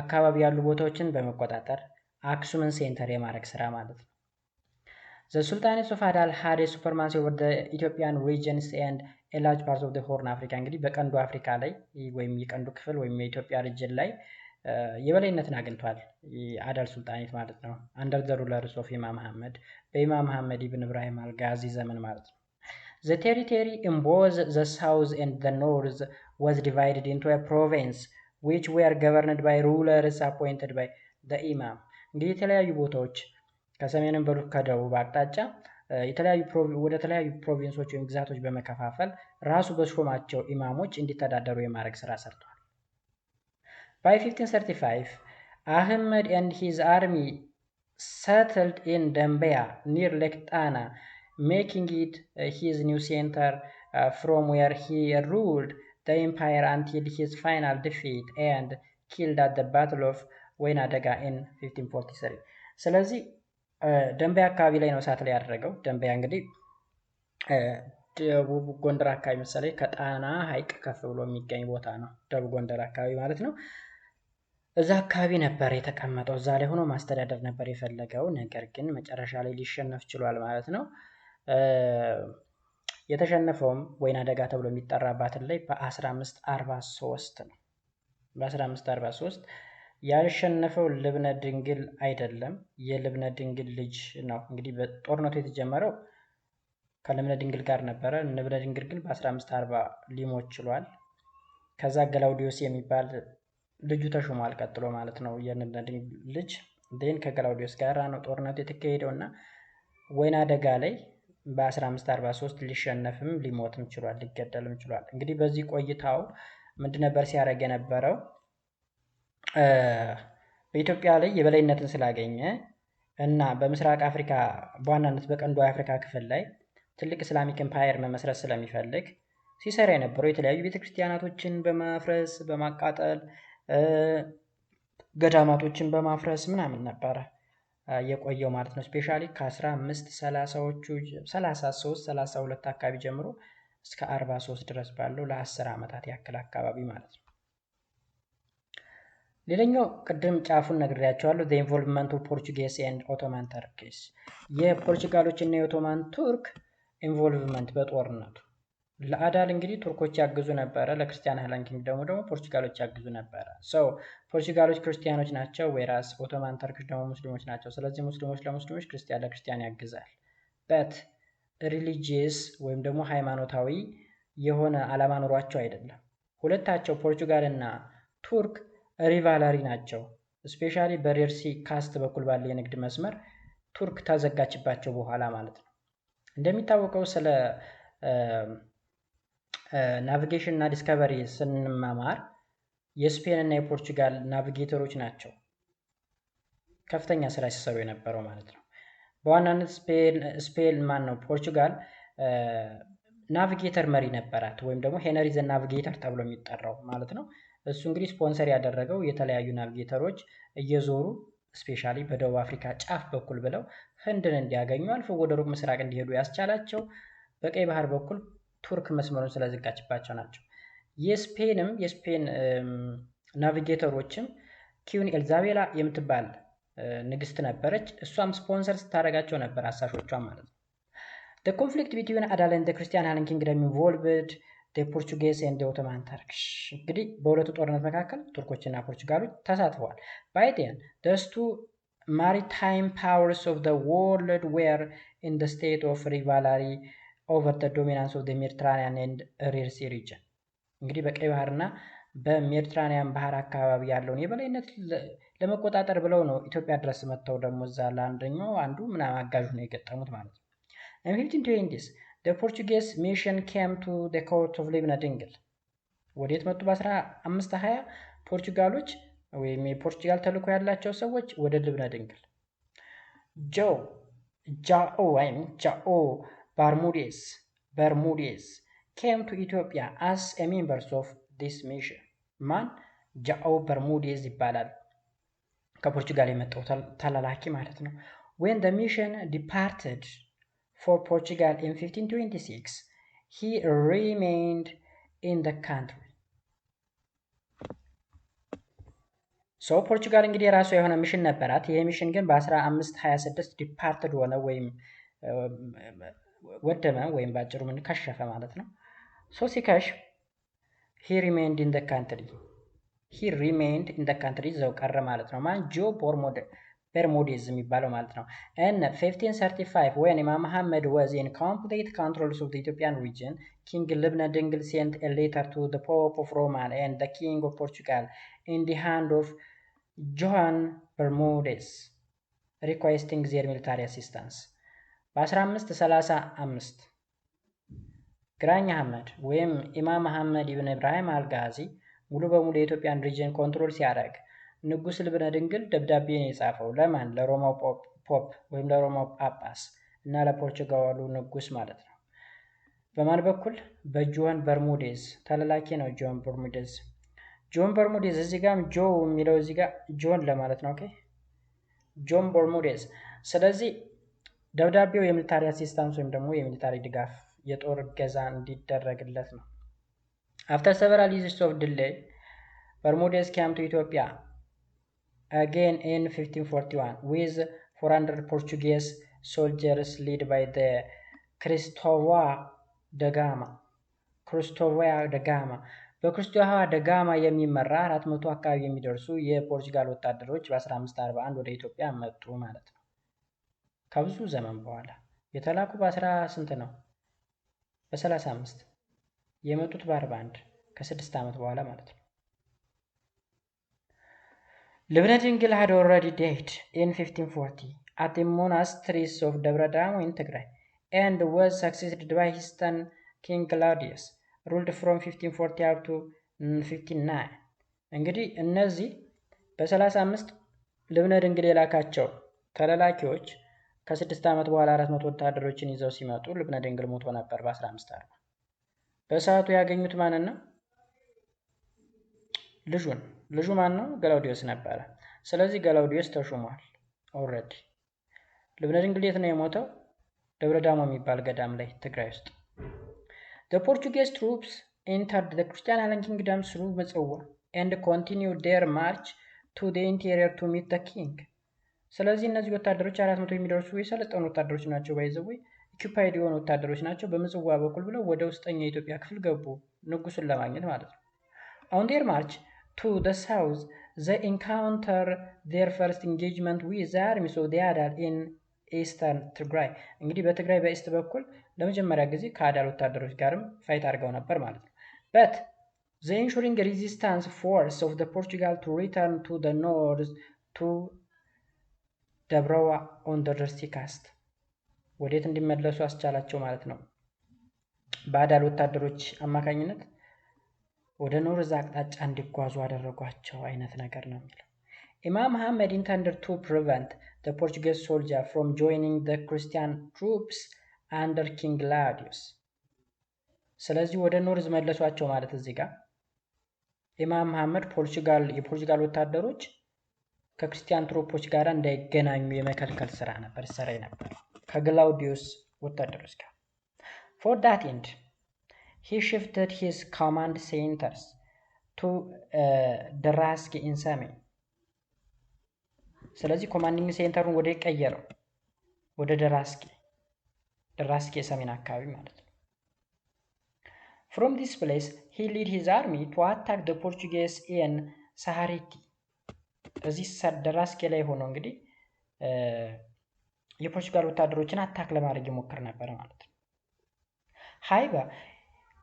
አካባቢ ያሉ ቦታዎችን በመቆጣጠር አክሱምን ሴንተር የማድረግ ስራ ማለት ነው። The Sultanate of Adal had a supremacy over the Ethiopian regions and a large part of the Horn Africa. እንግዲህ በቀንዱ አፍሪካ ላይ ወይም የቀንዱ ክፍል ወይም የኢትዮጵያ ሪጅን ላይ የበላይነትን አግኝቷል አዳል ሱልጣኔት ማለት ነው። under the rulers of ኢማም አህመድ በኢማም አህመድ ኢብን ኢብራሂም አልጋዚ ዘመን ማለት ነው። The territory in both the south and the north was divided into a province which were governed by rulers appointed by the imam. እንግዲህ የተለያዩ ቦታዎች ከሰሜንም በሉ ከደቡብ አቅጣጫ ወደ ተለያዩ ፕሮቪንሶች ወይም ግዛቶች በመከፋፈል ራሱ በሾማቸው ኢማሞች እንዲተዳደሩ የማድረግ ስራ ሰርቷል። By 1535 Ahmed and his army settled in Dambea near Lake Tana, making it his new center from where he ruled the empire until his final defeat and killed at the Battle of Wainadaga in 1543. ስለዚህ ደንበያ አካባቢ ላይ ነው ሳት ላይ ያደረገው። ደንበያ እንግዲህ ደቡብ ጎንደር አካባቢ መሰለኝ ከጣና ሐይቅ ከፍ ብሎ የሚገኝ ቦታ ነው። ደቡብ ጎንደር አካባቢ ማለት ነው። እዛ አካባቢ ነበር የተቀመጠው። እዛ ላይ ሆኖ ማስተዳደር ነበር የፈለገው። ነገር ግን መጨረሻ ላይ ሊሸነፍ ችሏል ማለት ነው። የተሸነፈውም ወይና ደጋ ተብሎ የሚጠራባትን ላይ በ1543 ነው። በ1543 ያሸነፈው ልብነ ድንግል አይደለም፣ የልብነ ድንግል ልጅ ነው። እንግዲህ በጦርነቱ የተጀመረው ከልብነ ድንግል ጋር ነበረ። ልብነ ድንግል ግን በ1540 ሊሞት ችሏል። ከዛ ገላውዲዮስ የሚባል ልጁ ተሾሟል ቀጥሎ ማለት ነው። የልብነ ድንግል ልጅ ዴን ከገላውዲዮስ ጋር ነው ጦርነቱ የተካሄደው እና ወይና ደጋ ላይ በ1543 ሊሸነፍም ሊሞትም ችሏል፣ ሊገደልም ችሏል። እንግዲህ በዚህ ቆይታው ምንድን ነበር ሲያደርግ የነበረው? በኢትዮጵያ ላይ የበላይነትን ስላገኘ እና በምስራቅ አፍሪካ በዋናነት በቀንዱ የአፍሪካ ክፍል ላይ ትልቅ ኢስላሚክ ኤምፓየር መመስረት ስለሚፈልግ ሲሰራ የነበረው የተለያዩ ቤተክርስቲያናቶችን በማፍረስ በማቃጠል ገዳማቶችን በማፍረስ ምናምን ነበረ የቆየው ማለት ነው። ስፔሻሊ ከ1530ዎቹ 33 32 አካባቢ ጀምሮ እስከ 43 ድረስ ባለው ለ10 ዓመታት ያክል አካባቢ ማለት ነው። ሌላኛው ቅድም ጫፉን ነግሬያቸዋለሁ። the involvement of Portuguese and Ottoman Turkish የፖርቹጋሎች እና የኦቶማን ቱርክ ኢንቮልቭመንት በጦርነቱ ለአዳል እንግዲህ ቱርኮች ያግዙ ነበረ፣ ለክርስቲያን ሃይላንድ ኪንግደሙ ደግሞ ፖርቹጋሎች ያግዙ ነበረ። ፖርቹጋሎች ክርስቲያኖች ናቸው፣ ወይራስ ኦቶማን ተርክሽ ደግሞ ሙስሊሞች ናቸው። ስለዚህ ሙስሊሞች ለሙስሊሞች፣ ክርስቲያን ለክርስቲያን ያግዛል። በት ሪሊጂየስ ወይም ደግሞ ሃይማኖታዊ የሆነ ዓላማ ኖሯቸው አይደለም። ሁለታቸው ፖርቹጋል እና ቱርክ ሪቫላሪ ናቸው። ስፔሻሊ በሬርሲ ካስት በኩል ባለ የንግድ መስመር ቱርክ ታዘጋችባቸው በኋላ ማለት ነው። እንደሚታወቀው ስለ ናቪጌሽን እና ዲስከቨሪ ስንማማር የስፔን እና የፖርቹጋል ናቪጌተሮች ናቸው ከፍተኛ ስራ ሲሰሩ የነበረው ማለት ነው። በዋናነት ስፔን ፖርቹጋል ናቪጌተር መሪ ነበራት፣ ወይም ደግሞ ሄነሪ ዘ ናቪጌተር ተብሎ የሚጠራው ማለት ነው። እሱ እንግዲህ ስፖንሰር ያደረገው የተለያዩ ናቪጌተሮች እየዞሩ ስፔሻሊ በደቡብ አፍሪካ ጫፍ በኩል ብለው ህንድን እንዲያገኙ አልፎ ወደ ሩቅ ምስራቅ እንዲሄዱ ያስቻላቸው በቀይ ባህር በኩል ቱርክ መስመሩን ስለዘጋችባቸው ናቸው። የስፔን ናቪጌተሮችም ኪዩን ኤልዛቤላ የምትባል ንግስት ነበረች። እሷም ስፖንሰር ስታደርጋቸው ነበር አሳሾቿን ማለት ነው። the conflict between Adal and the Christian Island Kingdom involved the Portuguese and the Ottoman Turks እንግዲህ በሁለቱ ጦርነት መካከል ቱርኮችና ፖርቹጋሎች ተሳትፈዋል። by then the two maritime powers of the world were in the state of rivalry over the dominance of the Mediterranean and Red Sea region እንግዲህ በቀይ ባህርና በሜዲትራኒያን ባህር አካባቢ ያለውን የበላይነት ለመቆጣጠር ብለው ነው ኢትዮጵያ ድረስ መጥተው ደግሞ እዛ ለአንደኛው አንዱ ምናምን አጋዥ ነው የገጠሙት ማለት ነው። In 1520s, the Portuguese mission came to the court of ልብነ ድንግል። ወዴት መጡ? በ1520 ፖርቹጋሎች ወይም የፖርቹጋል ተልዕኮ ያላቸው ሰዎች ወደ ልብነ ድንግል ጃኦ በርሙዴዝ came to Ethiopia as a members of this mission ማን? ጃኦ በርሙዴዝ ይባላል። ከፖርቹጋል የመጣው ተላላኪ ማለት ነው። when the mission departed for Portugal in 1526, he remained in the country. ፖርቹጋል እንግዲህ የራሷ የሆነ ሚሽን ነበራት። ይሄ ሚሽን ግን በ1526 ዲፓርትድ ሆነ ወይም ወደመ ወይም ባጭሩ ምን ከሸፈ ማለት ነው። ሲከሽ he remained in the country ዘው ቀረ ማለት ነው። ማን? ጆ በርሙዴዝ የሚባለው ማለት ነው። in 1535 when Imam Muhammad was in complete control of the Ethiopian region, King ልብነ ድንግል sent a letter to the Pope of Rome and the King of Portugal in the hand of Joan Bermudez requesting their military assistance. በ1535 ግራኝ አህመድ ወይም ኢማም መሐመድ ኢብን ኢብራሂም አልጋዚ ሙሉ በሙሉ የኢትዮጵያን ሪጅን ኮንትሮል ሲያደርግ ንጉስ ልብነ ድንግል ደብዳቤ ነው የጻፈው። ለማን? ለሮማው ፖፕ ወይም ለሮማው ጳጳስ እና ለፖርቹጋሉ ንጉስ ማለት ነው። በማን በኩል? በጆን በርሙዴዝ ተላላኪ ነው። ጆን በርሙዴዝ እዚህ ጋር ጆ የሚለው እዚህ ጋር ጆን ለማለት ነው። ኦኬ ጆን በርሙዴዝ። ስለዚህ ደብዳቤው የሚሊታሪ አሲስታንስ ወይም ደግሞ የሚሊታሪ ድጋፍ የጦር እገዛ እንዲደረግለት ነው። after several years of delay, Bermudez came to Ethiopia again in 1541 with 400 Portuguese soldiers led by the Cristóvão ደጋማ ክርስቶቫያ ደጋማ በክርስቶቫያ ደጋማ የሚመራ 400 አካባቢ የሚደርሱ የፖርቹጋል ወታደሮች በ1541 ወደ ኢትዮጵያ መጡ ማለት ነው። ከብዙ ዘመን በኋላ የተላኩ በ10 ስንት ነው? በ35 የመጡት በ41 ከ6 ዓመት በኋላ ማለት ነው። ልብነ ድንግል had already died in 1540 at the monasteries of ደብረ ዳሞ in Tigray and was succeeded by his son King Claudius ruled from 1540 up to 59። እንግዲህ እነዚህ በ35 ልብነ ድንግል የላካቸው ተላላኪዎች ከ6 ዓመት በኋላ 400 ወታደሮችን ይዘው ሲመጡ ልብነ ድንግል ሞቶ ነበር በ1540። በሰዓቱ ያገኙት ማንን ነው? ልጁ ማን ነው? ገላውዲዮስ ነበረ። ስለዚህ ገላውዲዮስ ተሹሟል ኦልሬዲ። ልብነ ድንግል የት ነው የሞተው? ደብረ ዳሞ የሚባል ገዳም ላይ ትግራይ ውስጥ። The Portuguese troops entered the Christian Island kingdom through ምጽዋ and continued their march to the interior to meet the king። ስለዚህ እነዚህ ወታደሮች 400 የሚደርሱ የሰለጠኑ ወታደሮች ናቸው። ባይዘው ኦኩፓይድ የሆኑ ወታደሮች ናቸው። በምጽዋ በኩል ብለው ወደ ውስጠኛ የኢትዮጵያ ክፍል ገቡ ንጉሱን ለማግኘት ማለት ነው። On their march to the south, they encounter their first engagement with the armies of the Adal in eastern Tigray። እንግዲህ በትግራይ በኢስት በኩል ለመጀመሪያ ጊዜ ከአዳል ወታደሮች ጋርም ፋይት አድርገው ነበር ማለት ነው። But the ensuring resistance force of the Portugal to return to the north to ደብረዋ on the Dersi cast ወዴት እንዲመለሱ አስቻላቸው ማለት ነው። በአዳል ወታደሮች አማካኝነት ወደ ኖርዝ አቅጣጫ እንዲጓዙ አደረጓቸው አይነት ነገር ነው የሚለው። Imam Muhammad intended to prevent the Portuguese soldier from joining the Christian troops under King Claudius። ስለዚህ ወደ ኖርዝ መለሷቸው ማለት እዚህ ጋር ኢማም መሐመድ የፖርቹጋል ወታደሮች ከክርስቲያን ትሮፖች ጋር እንዳይገናኙ የመከልከል ስራ ነበር ሰራ ነበር ከግላውዲዮስ ወታደሮች ጋር። For that end, he shifted his command centers to Daraski in Sami። ስለዚህ ኮማንዲንግ ሴንተሩን ወደ ቀየረው ወደ ደራስኪ ሰሜን አካባቢ ማለት ነው። From this place, he led his army to attack the Portuguese in Sahariki። እዚህ ደራስኪ ላይ ሆኖ እንግዲህ የፖርቹጋል ወታደሮችን አታክ ለማድረግ ይሞክር ነበር ማለት ነው። However,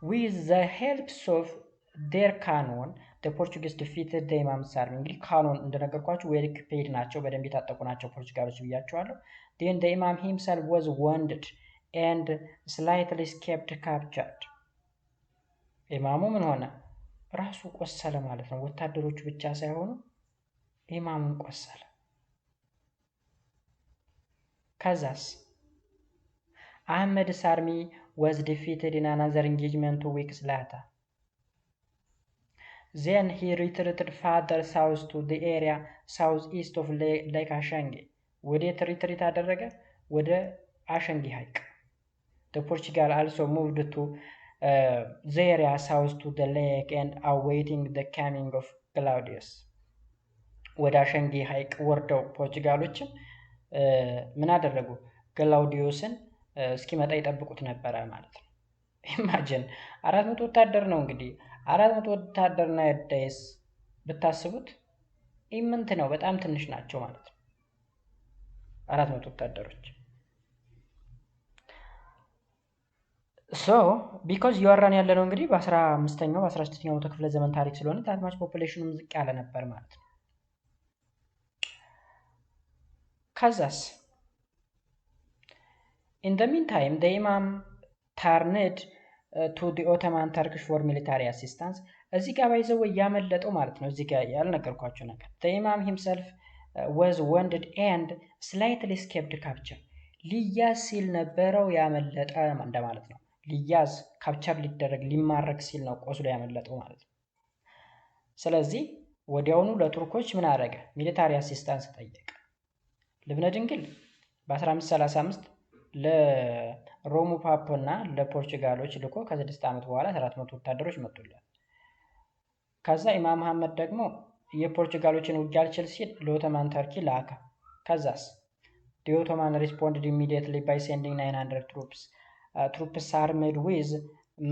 with the help of their cannon, the Portuguese defeated the Imam's army። እንግዲህ ካኖን እንደነገርኳችሁ ዌል ኢኩይፕድ ናቸው፣ በደንብ የታጠቁ ናቸው ፖርቹጋሎች ብያቸዋለሁ። Then the Imam himself was wounded and slightly escaped captured። ኢማሙ ምን ሆነ? ራሱ ቆሰለ ማለት ነው። ወታደሮቹ ብቻ ሳይሆኑ ኢማሙን ቆሰለ። ከዛስ Ahmed's army was defeated in another engagement 2 weeks later. Then he retreated further south to the area southeast of Lake Ashangi። ወዴት ሪትሪት አደረገ? ወደ አሸንጊ ሐይቅ። The Portugal also moved to the area south to the lake and awaiting the coming of Claudius። ወደ አሸንጊ ሐይቅ ወርደው ፖርቹጋሎችም ምን አደረጉ? ግላውዲዮስን እስኪመጣ ይጠብቁት ነበረ ማለት ነው። ኢማጂን 400 ወታደር ነው እንግዲህ 400 ወታደርና ያዳይስ ብታስቡት ኢምንት ነው፣ በጣም ትንሽ ናቸው ማለት ነው 400 ወታደሮች። So because እያወራን ያለ ነው እንግዲህ በ15ኛው በ16ኛው ክፍለ ዘመን ታሪክ ስለሆነ ታትማች ፖፑሌሽኑም ዝቅ ያለ ነበር ማለት ነው። ከዛስ In the meantime, the Imam turned to the Ottoman Turkish for military assistance። እዚህ ጋር ባይዘው ያመለጠው ማለት ነው። እዚህ ጋር ያልነገርኳችሁ ነገር the Imam himself was wounded and slightly escaped capture። ሊያዝ ሲል ነበረው ያመለጠ እንደማለት ነው። ሊያዝ ካፕቸር ሊደረግ ሊማረክ ሲል ነው ቆስሎ ያመለጠው ማለት ነው። ስለዚህ ወዲያውኑ ለቱርኮች ምን አደረገ? ሚሊታሪ አሲስታንስ ጠየቀ። ልብነ ድንግል በ1535 ለሮሙ ፓፕና ለፖርቹጋሎች ልኮ ከ6 ዓመት በኋላ 400 ወታደሮች መጡለት። ከዛ ኢማም መሐመድ ደግሞ የፖርቹጋሎችን ውጊያ አልችል ሲል ለኦቶማን ተርኪ ላከ። ከዛስ the Ottoman responded immediately by sending 900 troops troops armed with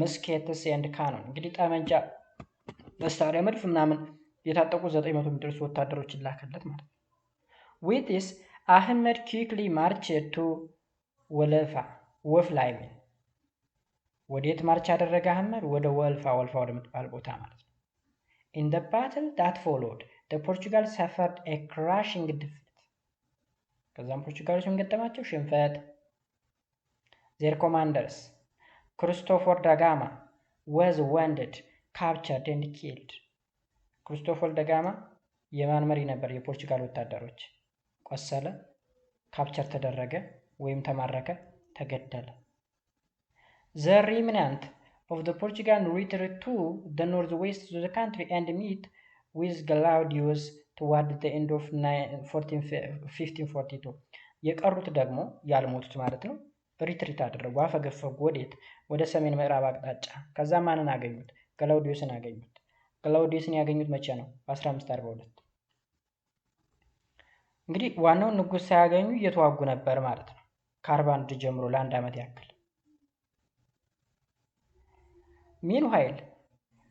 muskets and cannon እንግዲህ ጠመንጃ መሳሪያ መድፍ ምናምን የታጠቁ 900 የሚደርሱ ወታደሮችን ላከለት ማለት ነው። with this Ahmed quickly marched to ወፍላ ይሜን ወዴት ማርች ያደረገ አህመድ ወደ ወልፋ ወደምትባል ቦታ ማለት ነው። in the battle that followed the Portugal suffered a crushing defeat ከዛም ፖርቹጋሎች ምን ገጠማቸው? ሽንፈት። their commanders Christopher da Gama was wounded, captured and killed ክሪስቶፈር ደጋማ የማን መሪ ነበር? የፖርቹጋል ወታደሮች። ቆሰለ፣ ካፕቸር ተደረገ ወይም ተማረከ፣ ተገደለ። the remnant of the Portugal retreated to the northwest of the country and met with Galaudius toward the end of 1542 የቀሩት ደግሞ ያልሞቱት ማለት ነው ሪትሪት አደረጉ፣ አፈገፈጉ። ወዴት? ወደ ሰሜን ምዕራብ አቅጣጫ። ከዛ ማንን አገኙት? ገላውዲዮስን አገኙት። ገላውዲዮስን ያገኙት መቼ ነው? በ1542 እንግዲህ ዋናውን ንጉስ ሳያገኙ እየተዋጉ ነበር ማለት ነው ከ41 ጀምሮ ለአንድ ዓመት ያክል። meanwhile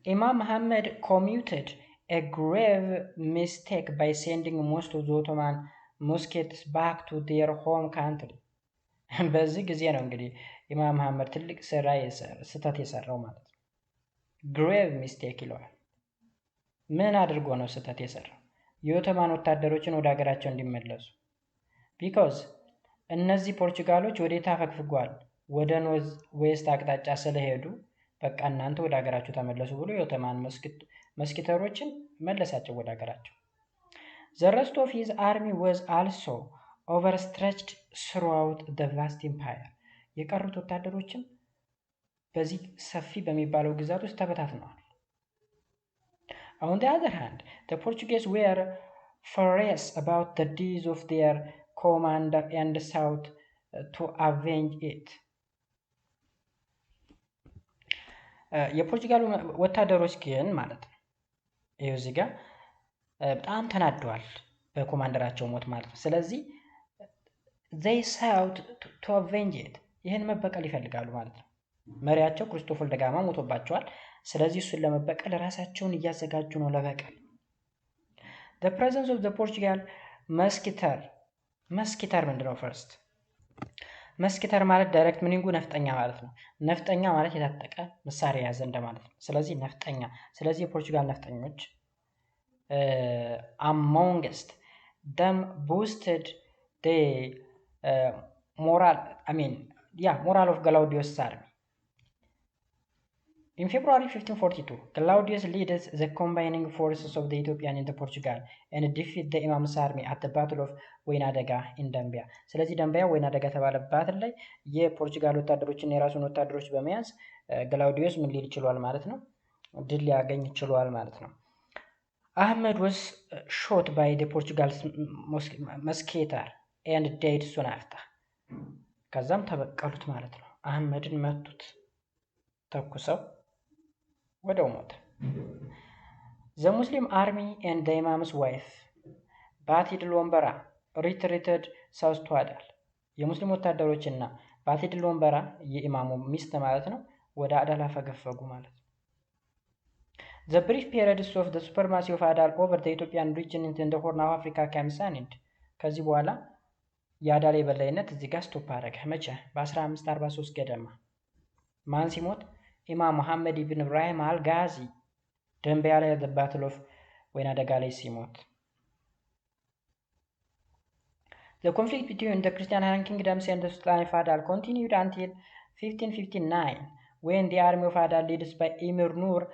Imam Muhammad committed a grave mistake by sending most of the Ottoman muskets back to their home country በዚህ ጊዜ ነው እንግዲህ ኢማም መሐመድ ትልቅ ስህተት የሰራው ማለት ነው። grave mistake ይለዋል። ምን አድርጎ ነው ስህተት የሰራው? የኦቶማን ወታደሮችን ወደ ሀገራቸው እንዲመለሱ because እነዚህ ፖርቹጋሎች ወዴት አፈግፍጓል? ወደ ኖርዝ ዌስት አቅጣጫ ስለሄዱ በቃ እናንተ ወደ ሀገራችሁ ተመለሱ ብሎ የኦቶማን መስኪተሮችን መለሳቸው ወደ ሀገራቸው። the rest of his army was also overstretched throughout the vast empire የቀሩት ወታደሮችም በዚህ ሰፊ በሚባለው ግዛት ውስጥ ተበታትነዋል። on the other hand the Portuguese were furious about the deeds of their commander and sought to avenge it የፖርቹጋል ወታደሮች ግን ማለት ነው ይሄው እዚህ ጋር በጣም ተናደዋል በኮማንደራቸው ሞት ማለት ነው። ስለዚህ they sought to avenge it ይሄን መበቀል ይፈልጋሉ ማለት ነው። መሪያቸው ክሪስቶፈር ደጋማ ሞቶባቸዋል። ስለዚህ እሱን ለመበቀል ራሳቸውን እያዘጋጁ ነው ለበቀል። the presence of the Portugal መስኪተር ምንድነው? ፈርስት መስኪተር ማለት ዳይሬክት ሚኒንጉ ነፍጠኛ ማለት ነው። ነፍጠኛ ማለት የታጠቀ መሳሪያ ያዘ እንደማለት ነው። ስለዚህ ነፍጠኛ። ስለዚህ የፖርቹጋል ነፍጠኞች amongst them boosted the moral of Galaudius' army. In February 1542, Galaudius led the combining forces of the Ethiopian and the Portugal and defeated the Imam's army at the Battle of ወይናደጋ in Dambia. ስለዚህ ደንቢያ ወይናደጋ ተባለ ባትል ላይ የፖርቹጋል ወታደሮችን የራሱን ወታደሮች በመያዝ ገላውዲዮስ ምን ሊል ይችላል ማለት ነው? ድል ሊያገኝ ይችላል ማለት ነው። Ahmed was shot by the Portugal musketeer and died soon after. ከዛም ተበቀሉት ማለት ነው። አህመድን መቱት ተኩሰው ወደው ሞተ። The Muslim army and the Imam's wife ባቲድ ሎምበራ retreated south to አዳል። የሙስሊም ወታደሮችና ባቲድ ሎምበራ የኢማሙ ሚስት ማለት ነው ወደ አዳል አፈገፈጉ ማለት ነው። The brief periods of the supremacy of Adal over the Ethiopian region in the Horn of Africa came to an end. ከዚህ በኋላ የአዳል የበላይነት እዚህ ጋር ስቶፕ አደረገ። መቼ? በ1543 ገደማ። ማን ሲሞት? ኢማም መሐመድ ኢብን ኢብራሂም አልጋዚ ደንቢያ ላይ the battle of ወይናደጋ ላይ ሲሞት። The conflict between the Christian kingdoms and the Sultan of Adal continued until 1559 when the army of Adal led by Emir Nur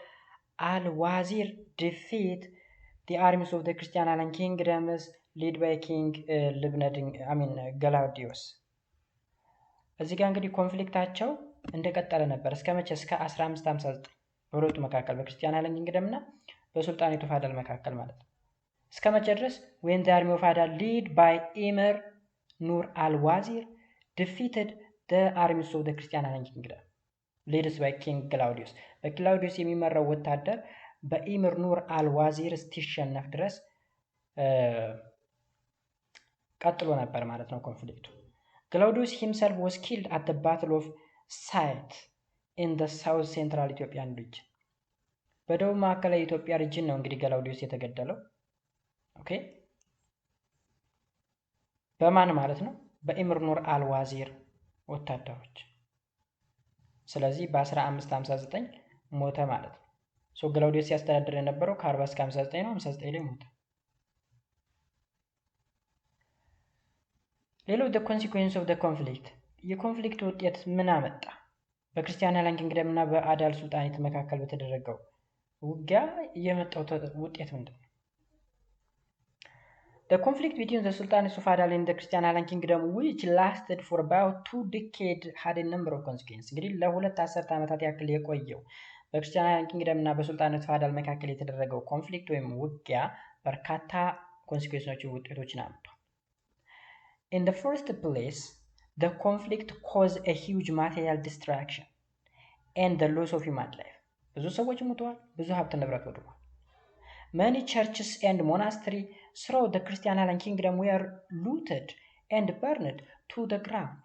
al-Wazir defeat the armies of the Christian kingdoms led by King Galaudius. እዚህ ጋር እንግዲህ ኮንፍሊክታቸው እንደቀጠለ ነበር እስከ መቼ? እስከ 1559 በሁለቱ መካከል በክርስቲያን ኪንግደም እና በሱልጣኔቱ ኦፍ አዳል መካከል ማለት ነው። እስከ መቼ ድረስ? when the army of Adal led by Emir Nur al-Wazir defeated the armies of the Christian kingdom led by King Galaudius. በክላውዲዮስ የሚመራው ወታደር በኢምር ኑር አልዋዚር እስቲሸነፍ ድረስ ቀጥሎ ነበር ማለት ነው ኮንፍሊክቱ። Galaudius himself was killed at the Battle of site in the south central Ethiopian region. በደቡብ ማዕከላዊ ኢትዮጵያ ሪጅን ነው እንግዲህ ገላውዲዮስ የተገደለው። ኦኬ በማን ማለት ነው? በኢምር ኑር አልዋዚር ወታደሮች። ስለዚህ በ1559 ሞተ ማለት ነው። ሶ ገላውዲዮስ ሲያስተዳድር የነበረው ከ40 እስከ 59 ነው። 59 ላይ ሞተ። ሌላው the consequence of the conflict የኮንፍሊክት ውጤት ምን አመጣ? በክርስቲያን ሃይላንድ ኪንግደም እና በአዳል ሱልጣኔት መካከል በተደረገው ውጊያ የመጣው ውጤት ምንድነው? The conflict between the sultanates of Adal and the Christian Highland Kingdom, which lasted for about 2 decades, had a number of consequences. እንግዲህ ለሁለት አስርተ ዓመታት ያክል የቆየው በክርስቲያን ሃይላንድ ኪንግደም እና በሱልጣኔት ኦፍ አዳል መካከል የተደረገው ኮንፍሊክት ወይም ውጊያ በርካታ ኮንሲኩዌንሶችን ውጤቶችን አምጥቷል። In the first place, the conflict caused a huge material destruction and the loss of human life. ብዙ ሰዎች ሞተዋል፣ ብዙ ሀብት ንብረት ወድሟል። Many churches and monasteries throughout the Christian Highland Kingdom were looted and burned to the ground.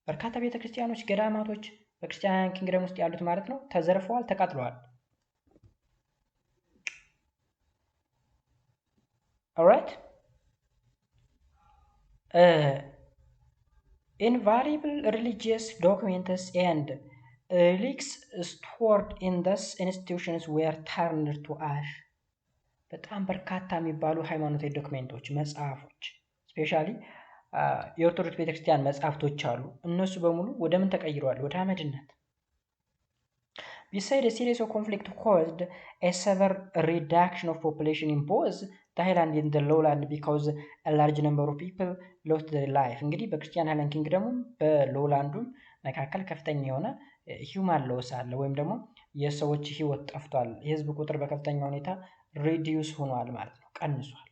በርካታ ቤተክርስቲያኖች፣ ገዳማቶች በክርስቲያን ሃይላንድ ኪንግደም ውስጥ ያሉት ማለት ነው ተዘርፈዋል፣ ተቃጥለዋል። Alright? Invariable religious documents and relics stored in these institutions were turned to ash. በጣም በርካታ የሚባሉ ሃይማኖታዊ ዶክሜንቶች፣ መጽሐፎች ስፔሻሊ የኦርቶዶክስ ቤተክርስቲያን መጽሐፍቶች አሉ። እነሱ በሙሉ ወደ ምን ተቀይረዋል? ወደ አመድነት። Besides, a series of conflict caused a severe reduction of population in both the highland and the lowland because a large number of people lost their life. እንግዲህ በክርስቲያን ሃይላንድ ኪንግደሙም በሎላንዱም መካከል ከፍተኛ የሆነ ሂውማን ሎስ አለ፣ ወይም ደግሞ የሰዎች ህይወት ጠፍቷል። የህዝብ ቁጥር በከፍተኛ ሁኔታ ሪዲዩስ ሆኗል ማለት ነው፣ ቀንሷል።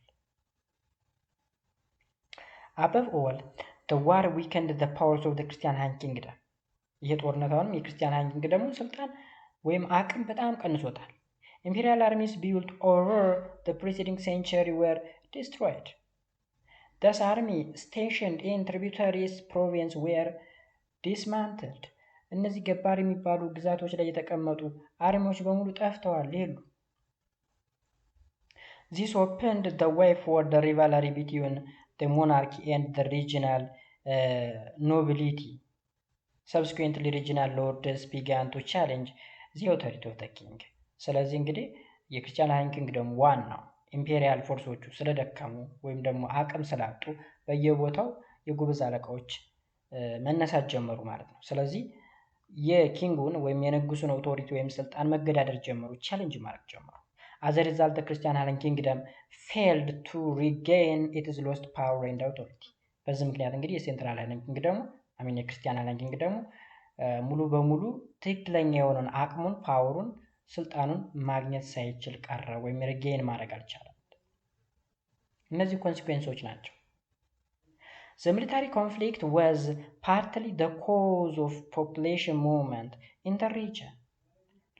Above all, the war weakened the powers of the Christian Highland Kingdom. ይሄ ጦርነት አሁንም የክርስቲያን ሃይላንድ ኪንግደሙን ስልጣን ወይም አቅም በጣም ቀንሶታል። Imperial armies built over the preceding century were destroyed. Thus, army stationed in tributaries province were dismantled. እነዚህ ገባር የሚባሉ ግዛቶች ላይ የተቀመጡ አርሚዎች በሙሉ ጠፍተዋል ይሉ። This opened the way for the rivalry between the monarchy and the regional nobility. Subsequently, regional lords began to challenge the authority of the king. ስለዚህ እንግዲህ የክርስቲያን ሃይላንድ ኪንግደም ዋናው ኢምፔሪያል ፎርሶቹ ስለደከሙ ወይም ደግሞ አቅም ስላጡ በየቦታው የጉብዝ አለቃዎች መነሳት ጀመሩ ማለት ነው። ስለዚህ የኪንጉን ወይም የንጉሱን ኦቶሪቲ ወይም ስልጣን መገዳደር ጀመሩ፣ ቻሌንጅ ማድረግ ጀመሩ። As a result, the Christian Highland Kingdom failed to regain its lost power and authority. በዚህ ምክንያት እንግዲህ የሴንትራል ሃይላንድ ኪንግደሙ የክርስቲያን ሃይላንድ ኪንግደሙ ሙሉ በሙሉ ትክክለኛ የሆነውን አቅሙን፣ ፓወሩን፣ ስልጣኑን ማግኘት ሳይችል ቀረ ወይም ሪጌን ማድረግ አልቻለም። እነዚህ ኮንሲኩዌንሶች ናቸው። The military conflict was partly the cause of population movement in the region.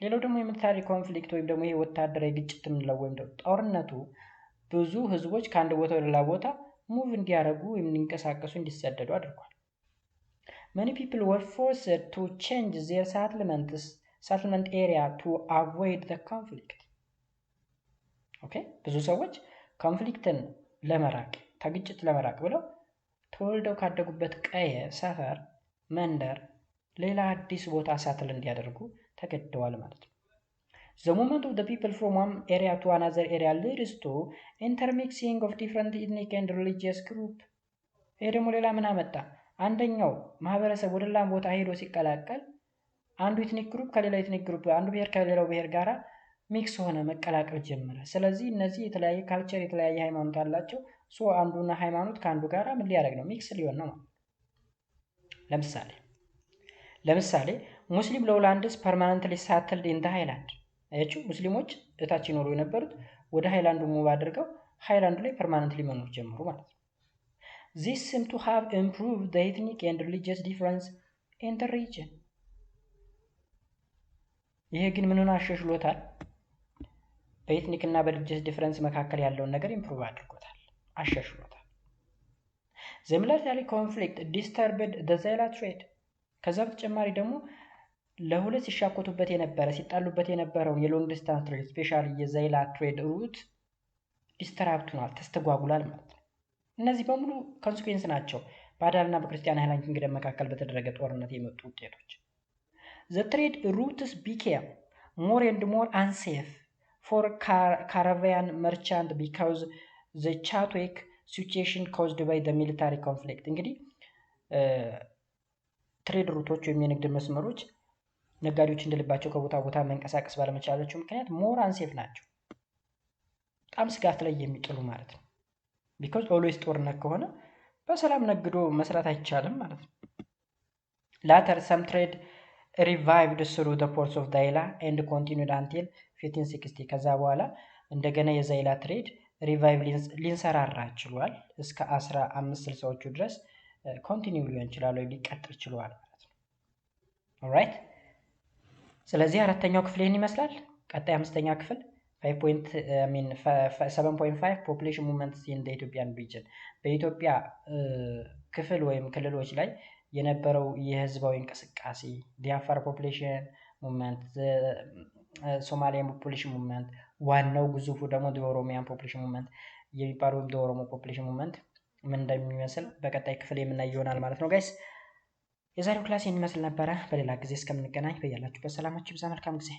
ሌላው ደግሞ የሚሊታሪ ኮንፍሊክት ወይም ደግሞ ይሄ ወታደራዊ ግጭት የምንለው ወይም ደግሞ ጦርነቱ ብዙ ህዝቦች ከአንድ ቦታ ወደ ሌላ ቦታ ሙቭ እንዲያደርጉ ወይም እንዲንቀሳቀሱ እንዲሰደዱ አድርጓል። Many people were forced to change their settlement area to avoid the conflict. Okay? ብዙ ሰዎች ኮንፍሊክትን ለመራቅ ከግጭት ለመራቅ ብለው ተወልደው ካደጉበት ቀየ፣ ሰፈር፣ መንደር ሌላ አዲስ ቦታ ሳትል እንዲያደርጉ ተገደዋል ማለት ነው። The movement of the people from one area to another area leads to intermixing of different ethnic and religious group. ይሄ ደግሞ ሌላ ምን አመጣ? አንደኛው ማህበረሰብ ወደ ሌላ ቦታ ሄዶ ሲቀላቀል አንዱ ኤትኒክ ግሩፕ ከሌላው ኤትኒክ ግሩፕ፣ አንዱ ብሔር ከሌላው ብሔር ጋራ ሚክስ ሆነ፣ መቀላቀል ጀመረ። ስለዚህ እነዚህ የተለያየ ካልቸር የተለያየ ሃይማኖት አላቸው። ሶ አንዱና ሃይማኖት ከአንዱ ጋራ ምን ሊያደርግ ነው? ሚክስ ሊሆን ነው። ለምሳሌ ሙስሊም ሎውላንድስ ፐርማነንትሊ ሳትልድ ኢን ዘ ሃይላንድ። አያችሁ፣ ሙስሊሞች እታች ይኖሩ የነበሩት ወደ ሃይላንዱ ሙቭ አድርገው ሃይላንዱ ላይ ፐርማነንትሊ መኖር ጀመሩ ማለት ነው። This seemed to have improved the ethnic and religious difference in the region. ይሄ ግን ምንን አሻሽሎታል? በኤትኒክ እና በሪሊጂየስ ዲፈረንስ መካከል ያለውን ነገር ኢምፕሩቭ አድርጎታል፣ አሻሽሎታል። The military conflict disturbed the Zayla trade. ከዛ በተጨማሪ ደግሞ ለሁለት ሲሻኮቱበት የነበረ ሲጣሉበት የነበረውን የሎንግ ዲስታንስ ትሬድ ስፔሻሊ የዛይላ ትሬድ ሩት ዲስተራፕት ሆኗል፣ ተስተጓጉሏል ማለት ነው። እነዚህ በሙሉ ኮንሲኩዌንስ ናቸው በአዳልና በክርስቲያን ሃይላንድ ኪንግደም መካከል በተደረገ ጦርነት የመጡ ውጤቶች። The trade routes became more and more unsafe for caravan merchant because the Chatwick situation caused by the military conflict። እንግዲህ ትሬድ ሩቶች ወይም የንግድ መስመሮች ነጋዴዎች እንደልባቸው ከቦታ ቦታ መንቀሳቀስ ባለመቻላቸው ምክንያት ሞር አንሴፍ ናቸው፣ በጣም ስጋት ላይ የሚጥሉ ማለት ነው። ቢኮዝ ኦልዌይስ ጦርነት ከሆነ በሰላም ነግዶ መስራት አይቻልም ማለት ነው። ላተር ሰም ትሬድ revived through the ports of ዳይላ and continued until 1560። ከዛ በኋላ እንደገና የዛይላ ትሬድ ሪቫይቭ ሊንሰራራ ችሏል እስከ 1560ዎቹ ድረስ ኮንቲኒው ሊሆን ይችላል ወይ ሊቀጥል ችሏል ማለት ነው። ኦልራይት። ስለዚህ አራተኛው ክፍል ይህን ይመስላል። ቀጣይ አምስተኛ ክፍል 7.5 ፖፑሌሽን ሙቭመንትስ ኢን ዘ ኢትዮጵያን ሪጅን በኢትዮጵያ ክፍል ወይም ክልሎች ላይ የነበረው የህዝባዊ እንቅስቃሴ ዲያፋር ፖፑሌሽን ሙቭመንት፣ ሶማሊያን ፖፑሌሽን ሙቭመንት፣ ዋናው ግዙፉ ደግሞ የኦሮሚያን ፖፑሌሽን ሙቭመንት የሚባለው ወይም የኦሮሞ ፖፑሌሽን ሙቭመንት ምን እንደሚመስል በቀጣይ ክፍል የምናይ ይሆናል ማለት ነው ጋይስ። የዛሬው ክላስ ይህን ይመስል ነበረ። በሌላ ጊዜ እስከምንገናኝ በያላችሁበት ሰላማችሁ ይብዛ። መልካም ጊዜ